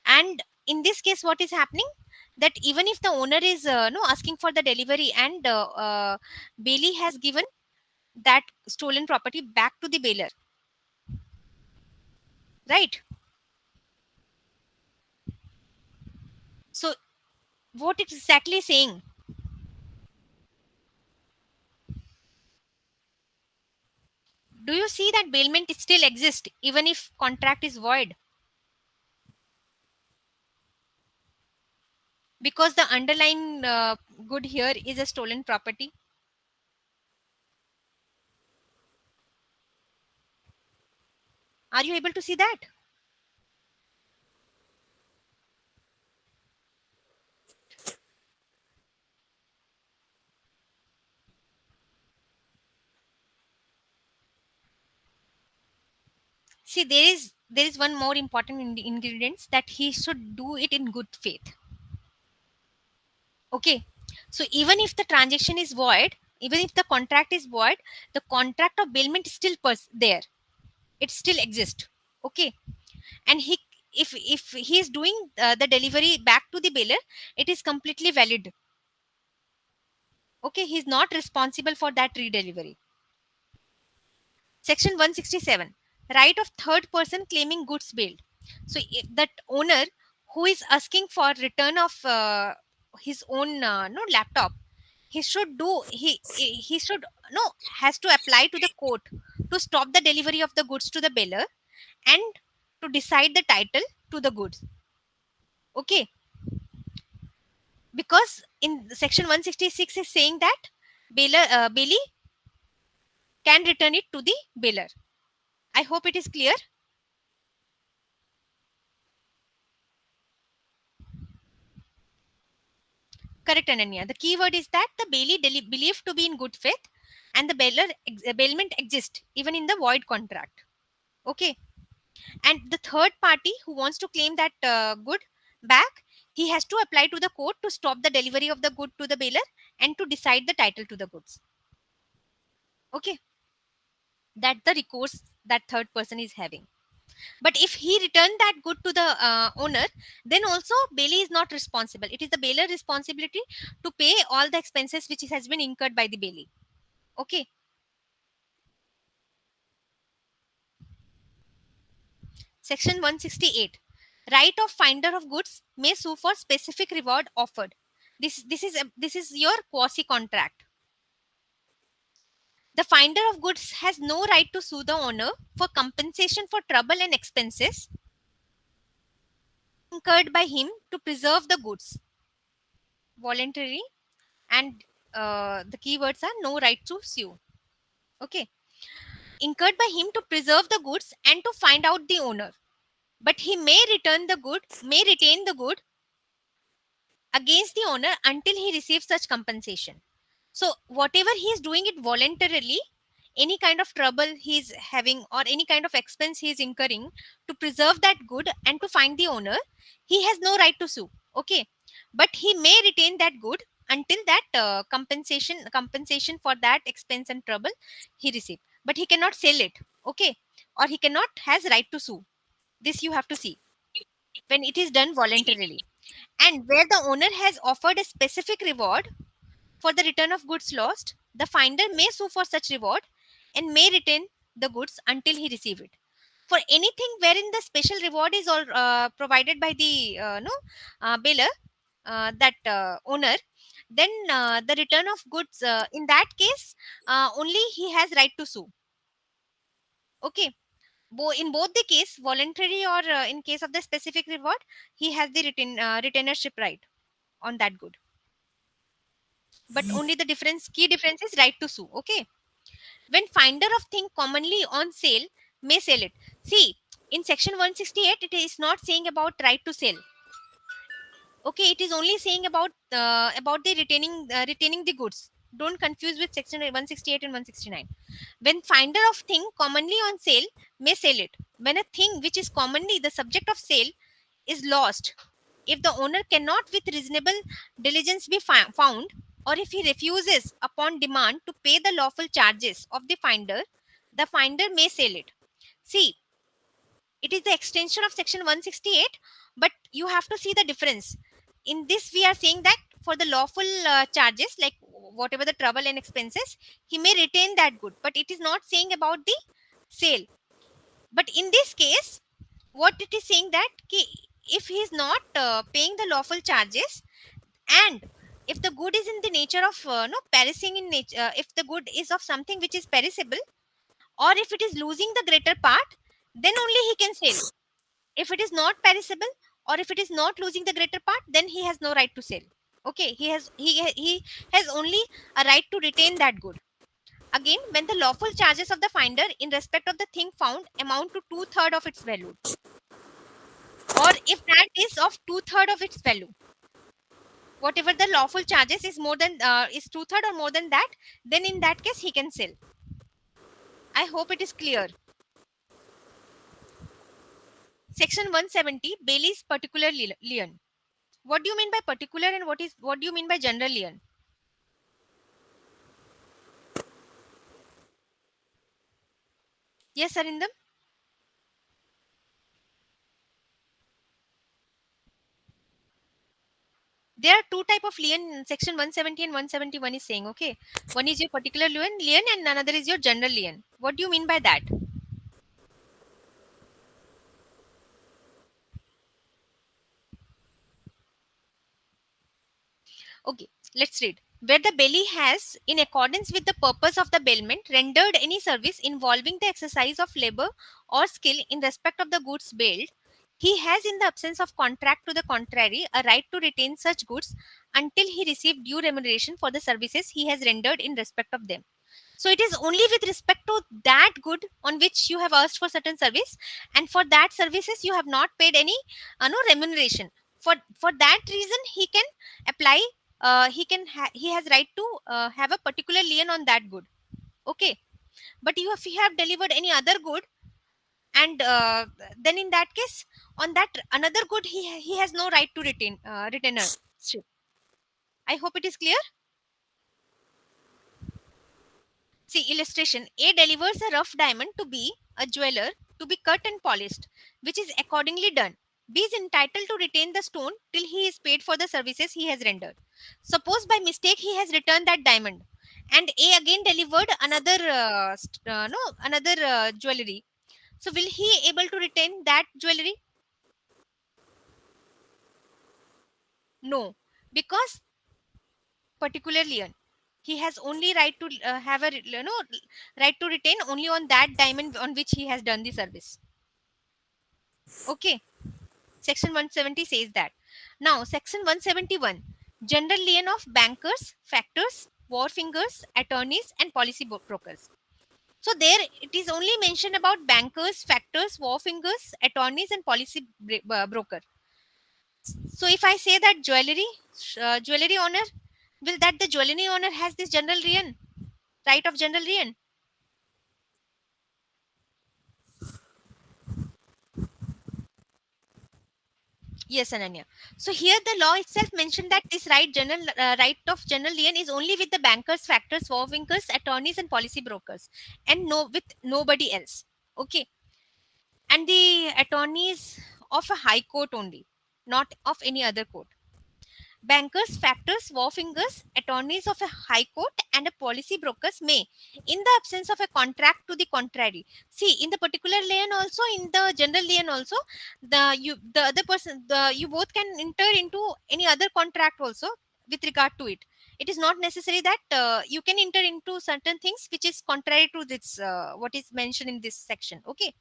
And in this case what is happening, that even if the owner is no asking for the delivery and bailee has given that stolen property back to the bailer, right? So what it exactly saying, do you see that bailment still exists even if contract is void? Because the underlying good here is a stolen property. Are you able to see that? See, there is one more important ingredients, that he should do it in good faith. Okay, so even if the transaction is void, even if the contract is void, the contract of bailment is still there, it still exists. Okay, and he, if he is doing the delivery back to the bailer, it is completely valid. Okay, he is not responsible for that redelivery. Section 167, right of third person claiming goods bailed. So that owner who is asking for return of his own no laptop, he should do he should no has to apply to the court to stop the delivery of the goods to the bailer and to decide the title to the goods. Okay, because in section 166 is saying that bailee can return it to the bailer. I hope it is clear. Correct, Ananya. The key word is that the bailee believed to be in good faith and the bailment exists even in the void contract. Okay. And the third party who wants to claim that good back, he has to apply to the court to stop the delivery of the good to the bailer and to decide the title to the goods. Okay. That the recourse that third person is having. But if he returned that good to the owner, then also bailee is not responsible. It is the bailer responsibility to pay all the expenses which has been incurred by the bailee. Okay. Section 168, right of finder of goods may sue for specific reward offered. This is your quasi contract. The finder of goods has no right to sue the owner for compensation for trouble and expenses incurred by him to preserve the goods voluntarily, and the keywords are no right to sue. Okay, incurred by him to preserve the goods and to find out the owner, but he may retain the good against the owner until he receives such compensation. So whatever he is doing it voluntarily, any kind of trouble he is having or any kind of expense he is incurring to preserve that good and to find the owner, he has no right to sue. Okay, but he may retain that good until that compensation for that expense and trouble he received, but he cannot sell it. Okay, or he cannot has right to sue. This you have to see when it is done voluntarily, and where the owner has offered a specific reward for the return of goods lost, the finder may sue for such reward and may retain the goods until he receive it. For anything wherein the special reward is all provided by the no bailer, that owner, then the return of goods, in that case only he has right to sue. Okay. In both the case, voluntary or in case of the specific reward, he has the retainership right on that good. But only the key difference is right to sue. Okay. When finder of thing commonly on sale may sell it. See, in section 168, it is not saying about right to sell. Okay, it is only saying about the retaining the goods. Don't confuse with section 168 and 169. When finder of thing commonly on sale may sell it. When a thing which is commonly the subject of sale is lost, if the owner cannot with reasonable diligence be found, or if he refuses upon demand to pay the lawful charges of the finder may sell it. See, it is the extension of section 168, but you have to see the difference. In this, we are saying that for the lawful charges, like whatever the trouble and expenses, he may retain that good, but it is not saying about the sale. But in this case, what it is saying that if he is not paying the lawful charges, and if the good is in the nature of no perishing in nature, if the good is of something which is perishable, or if it is losing the greater part, then only he can sell. If it is not perishable, or if it is not losing the greater part, then he has no right to sell. Okay, he has only a right to retain that good. Again, when the lawful charges of the finder in respect of the thing found amount to two-thirds of its value, or if that is of two-thirds of its value, whatever the lawful charges is more than is two-thirds or more than that, then in that case he can sell. I hope it is clear. Section 170, Bailey's particular lien. What do you mean by particular, and what do you mean by general lien? Yes, Arindam. There are two type of lien in section 170 and 171 is saying. Okay, one is your particular lien and another is your general lien. What do you mean by that? Okay, let's read. Where the bailee has, in accordance with the purpose of the bailment, rendered any service involving the exercise of labor or skill in respect of the goods bailed, he has, in the absence of contract to the contrary, a right to retain such goods until he receive due remuneration for the services he has rendered in respect of them. So it is only with respect to that good on which you have asked for certain service, and for that services you have not paid any no remuneration. For that reason, he can apply. He has right to have a particular lien on that good. Okay, but if you have delivered any other good, and then in that case, on that another good, he has no right to retain retainership. I hope it is clear. See, illustration. A delivers a rough diamond to B, a jeweler, to be cut and polished, which is accordingly done. B is entitled to retain the stone till he is paid for the services he has rendered. Suppose by mistake he has returned that diamond, and A again delivered another no another jewelry. So will he able to retain that jewelry? No, because particularly he has only right to have a right to retain only on that diamond on which he has done the service. Okay, section 170 says that. Now section 171, general lien of bankers, factors, warfingers, attorneys and policy brokers. So there it is only mentioned about bankers, factors, warfingers, attorneys and policy broker. So if I say that jewelry owner, will that the jewelry owner has this general lien, right of general lien? Yes, Ananya. So here the law itself mentioned that this right of general lien is only with the bankers, factors, warwinkers, attorneys, and policy brokers, and no with nobody else. Okay, and the attorneys of a high court only, not of any other court. Bankers, factors, war fingers, attorneys of a high court, and a policy brokers may, in the absence of a contract to the contrary. See, in the particular lien also, in the general lien also, the other person, you both can enter into any other contract also with regard to it. It is not necessary that you can enter into certain things which is contrary to this what is mentioned in this section. Okay,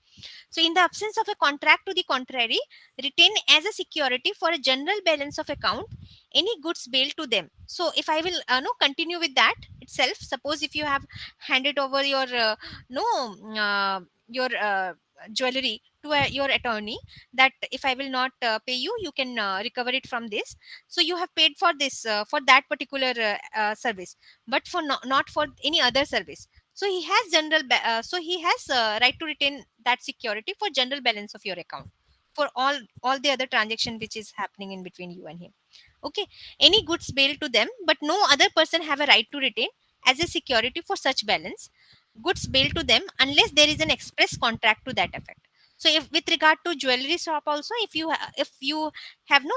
so in the absence of a contract to the contrary, retain as a security for a general balance of account any goods bailed to them. So if I will no continue with that itself, suppose if you have handed over your no your jewelry to your attorney, that if I will not pay you, you can recover it from this. So you have paid for this for that particular service, but for not for any other service. So he has so he has right to retain that security for general balance of your account, for all the other transaction which is happening in between you and him. Okay, any goods bailed to them, but no other person have a right to retain as a security for such balance goods bailed to them unless there is an express contract to that effect. So if with regard to jewelry shop also, if you have no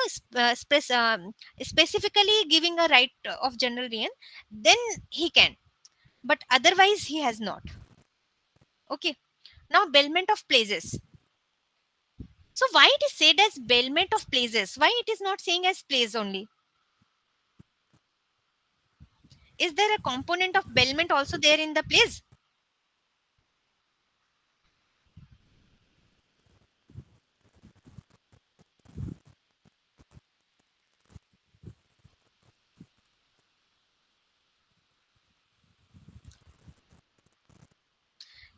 specifically giving a right of general lien, then he can, but otherwise he has not. Okay, now bailment of places. So why it is said as bailment of places? Why it is not saying as place only? Is there a component of bailment also there in the place?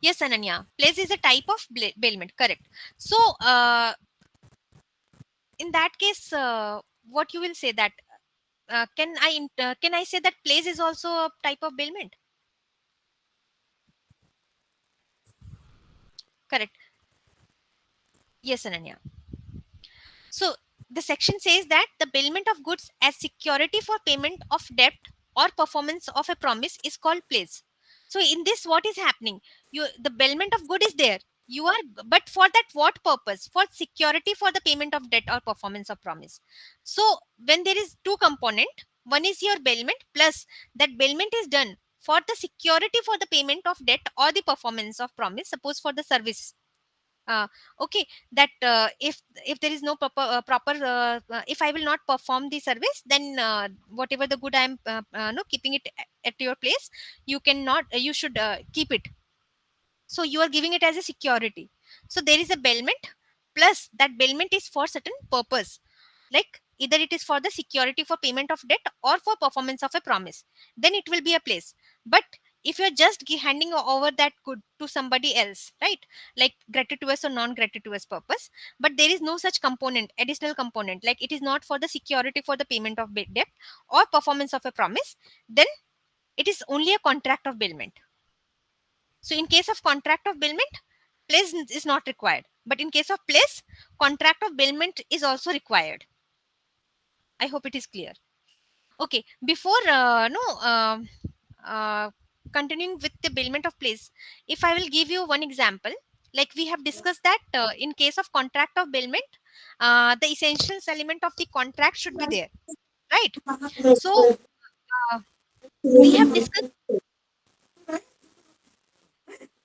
Yes, Ananya. Place is a type of bailment. Correct. So in that case, what you will say that can I say that place is also a type of bailment? Correct. Yes, Ananya. So the section says that the bailment of goods as security for payment of debt or performance of a promise is called place. So in this, what is happening? The bailment of good is there. You are, but for that what purpose? For security for the payment of debt or performance of promise. So when there is two component, one is your bailment plus that bailment is done for the security for the payment of debt or the performance of promise. Suppose for the service, uh, okay, that if there is no proper if I will not perform the service, then whatever the good I am no keeping it at your place, you cannot you should keep it. So you are giving it as a security. So there is a bailment plus that bailment is for certain purpose, like either it is for the security for payment of debt or for performance of a promise, then it will be a place. But if you're just handing over that good to somebody else, right, like gratuitous or non-gratuitous purpose, but there is no such component, additional component, like it is not for the security for the payment of debt or performance of a promise, then it is only a contract of bailment. So in case of contract of bailment, place is not required, but in case of place, contract of bailment is also required. I hope it is clear. Okay, before no uh, continuing with the bailment of place, if I will give you one example, like we have discussed that in case of contract of bailment, the essentials element of the contract should be there, right? So uh, we have discussed.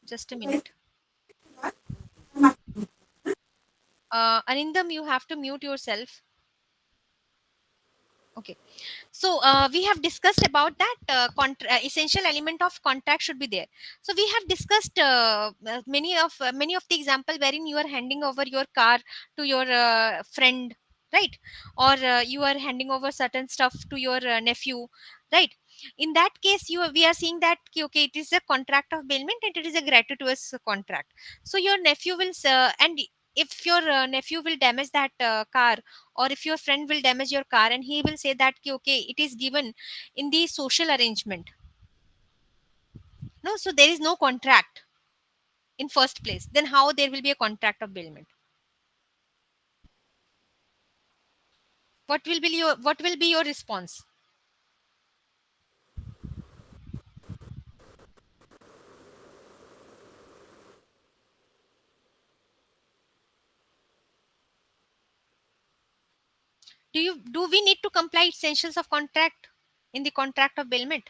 Just a minute. Anindam, you have to mute yourself. Okay. So we have discussed about that essential element of contract should be there. So we have discussed many of the example wherein you are handing over your car to your friend, right, or you are handing over certain stuff to your nephew, right. In that case, we are seeing that okay, it is a contract of bailment and it is a gratuitous contract. So your nephew will and if your nephew will damage that car, or if your friend will damage your car and he will say that okay, it is given in the social arrangement, no, so there is no contract in first place, then how there will be a contract of bailment? What will be your response? Do we need to comply essentials of contract in the contract of bailment?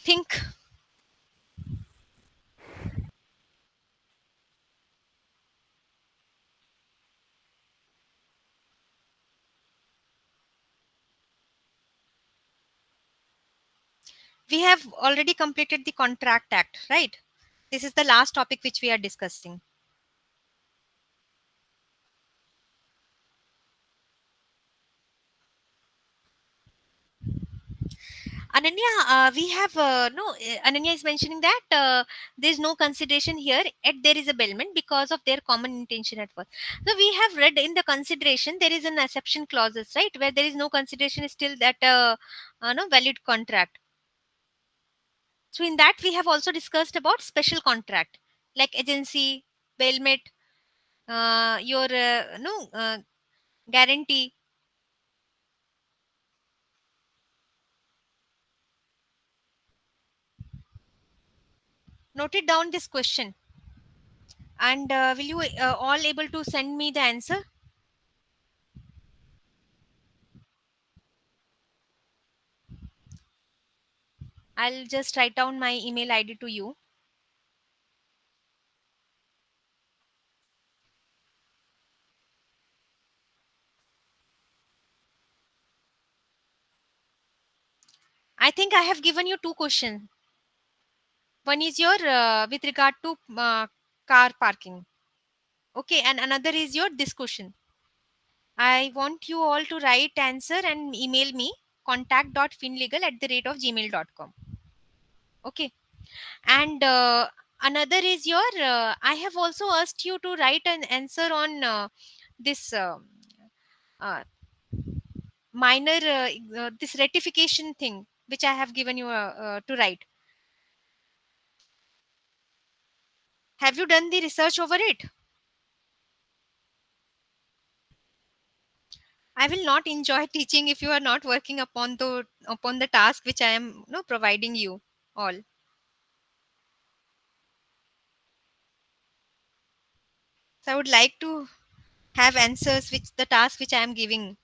Think. We have already completed the contract act, right? This is the last topic which we are discussing. Ananya, we have no. Ananya is mentioning that there is no consideration here. At there is a bailment because of their common intention at first. So we have read in the consideration there is an exception clauses, right, where there is no consideration still that no valid contract. So in that we have also discussed about special contract like agency, bailment, your no guarantee. Note it down this question, and will you all able to send me the answer? I'll just write down my email ID to you. I think I have given you two questions. One is your with regard to car parking. Okay, and another is your this question. I want you all to write answer and email me contact.finlegal@gmail.com. Okay, and another is your I have also asked you to write an answer on this uh, minor this ratification thing which I have given you to write. Have you done the research over it? I will not enjoy teaching if you are not working upon the task which I am no providing you all. So I would like to have answers which the task which I am giving.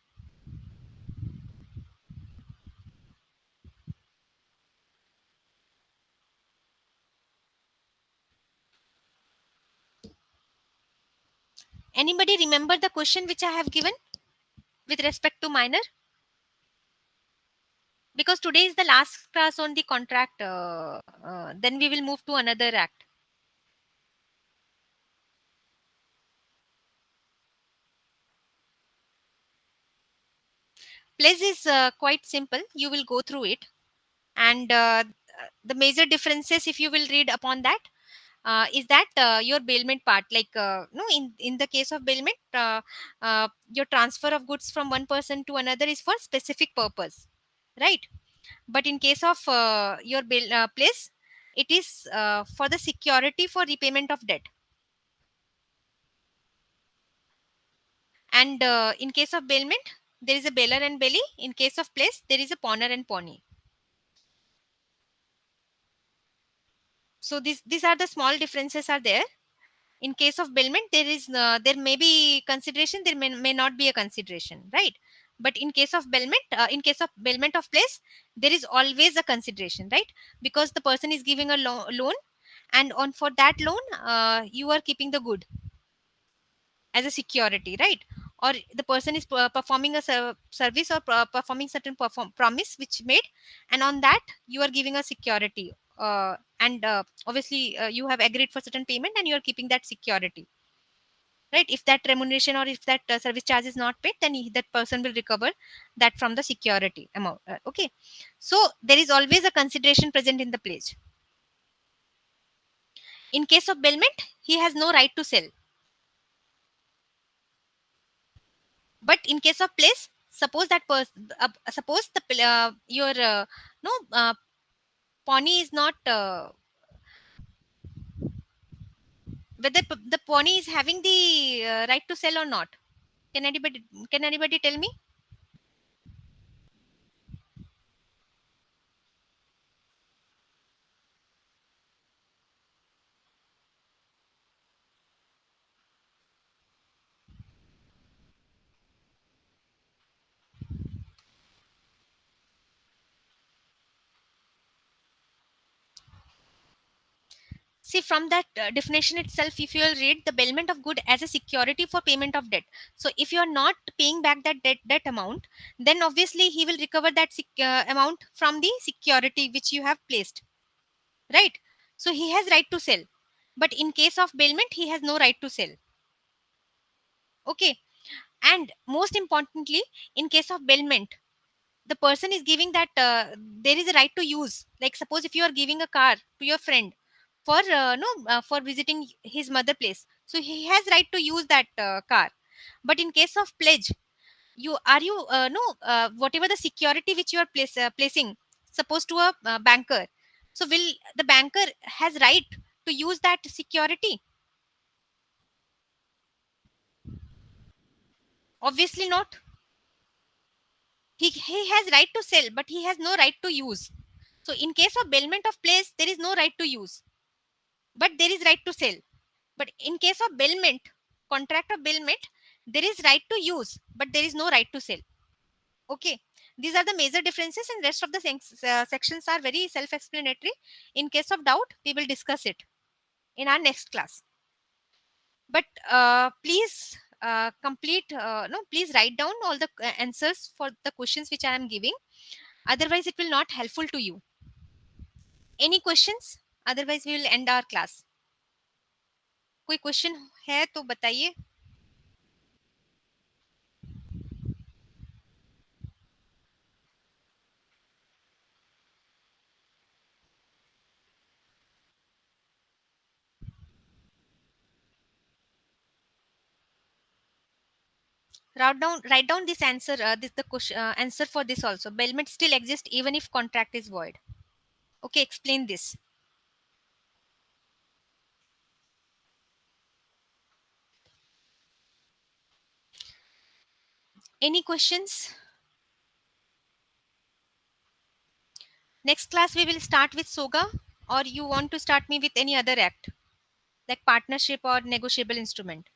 Anybody remember the question which I have given with respect to minor? Because today is the last class on the contract. Then we will move to another act. Place is quite simple. You will go through it, and the major differences, if you will read upon that, is that your bailment part, like no, in the case of bailment, your transfer of goods from one person to another is for specific purpose, right? But in case of your bail place, it is for the security for repayment of debt. And in case of bailment, there is a bailer and bailee. In case of place, there is a pawner and pawnee. So these are the small differences are there. In case of bailment, there may be consideration, may not be a consideration, right? But in case of bailment, in case of bailment of place, there is always a consideration, right? Because the person is giving a loan, and on for that loan, you are keeping the good as a security, right? Or the person is performing a service, or performing certain promise which made, and on that you are giving a security, and obviously you have agreed for certain payment and you are keeping that security, right? If that remuneration or if that service charge is not paid, then that person will recover that from the security amount. Okay, so there is always a consideration present in the pledge. In case of bailment, he has no right to sell. But in case of place, suppose that suppose the your no pawnee is not whether the pony is having the right to sell or not. Can anybody tell me? See, from that definition itself, if you will read the bailment of good as a security for payment of debt. So if you are not paying back that debt amount, then obviously he will recover that amount from the security which you have placed, right? So he has right to sell, but in case of bailment, he has no right to sell. Okay, and most importantly, in case of bailment, the person is giving that there is a right to use. Like suppose if you are giving a car to your friend for no for visiting his mother place, so he has right to use that car. But in case of pledge, you are you no whatever the security which you are placing, suppose to a banker, so will the banker has right to use that security? Obviously not. He has right to sell, but he has no right to use. So in case of bailment of place, there is no right to use, but there is right to sell. But in case of bailment, contract of bailment, there is right to use, but there is no right to sell. Okay, these are the major differences, and rest of the sections are very self-explanatory. In case of doubt, we will discuss it in our next class. But please complete. No, please write down all the answers for the questions which I am giving. Otherwise, it will not helpful to you. Any questions? Otherwise, we will end our class. कोई question है तो बताइए. Write down this answer. This the question, answer for this also. Bailment still exists even if contract is void. Okay, explain this. Any questions? Next class we will start with SOGA, or you want to start me with any other act like partnership or negotiable instrument?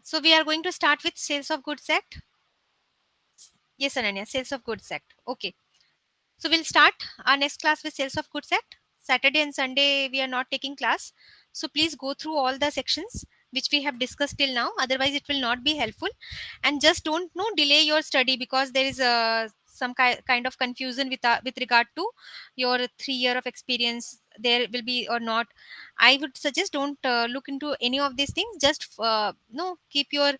So we are going to start with Sales of Goods Act. Yes, Ananya, Sales of Goods Act. Okay. So we'll start our next class with Sales of Goods Act. Saturday and Sunday we are not taking class. So please go through all the sections which we have discussed till now. Otherwise, it will not be helpful. And just don't delay your study, because there is some kind of confusion with regard to your 3 year of experience there will be or not. I would suggest don't look into any of these things. Just no keep your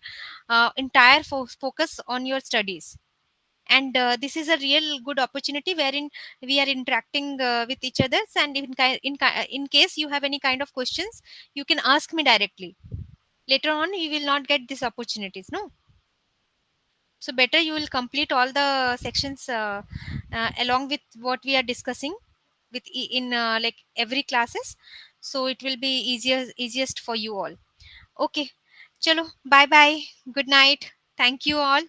entire focus on your studies. And this is a real good opportunity wherein we are interacting with each other, and in case you have any kind of questions, you can ask me directly. Later on you will not get these opportunities, no. So better you will complete all the sections along with what we are discussing in like every classes, so it will be easiest for you all. Okay, chalo, bye bye, good night, thank you all.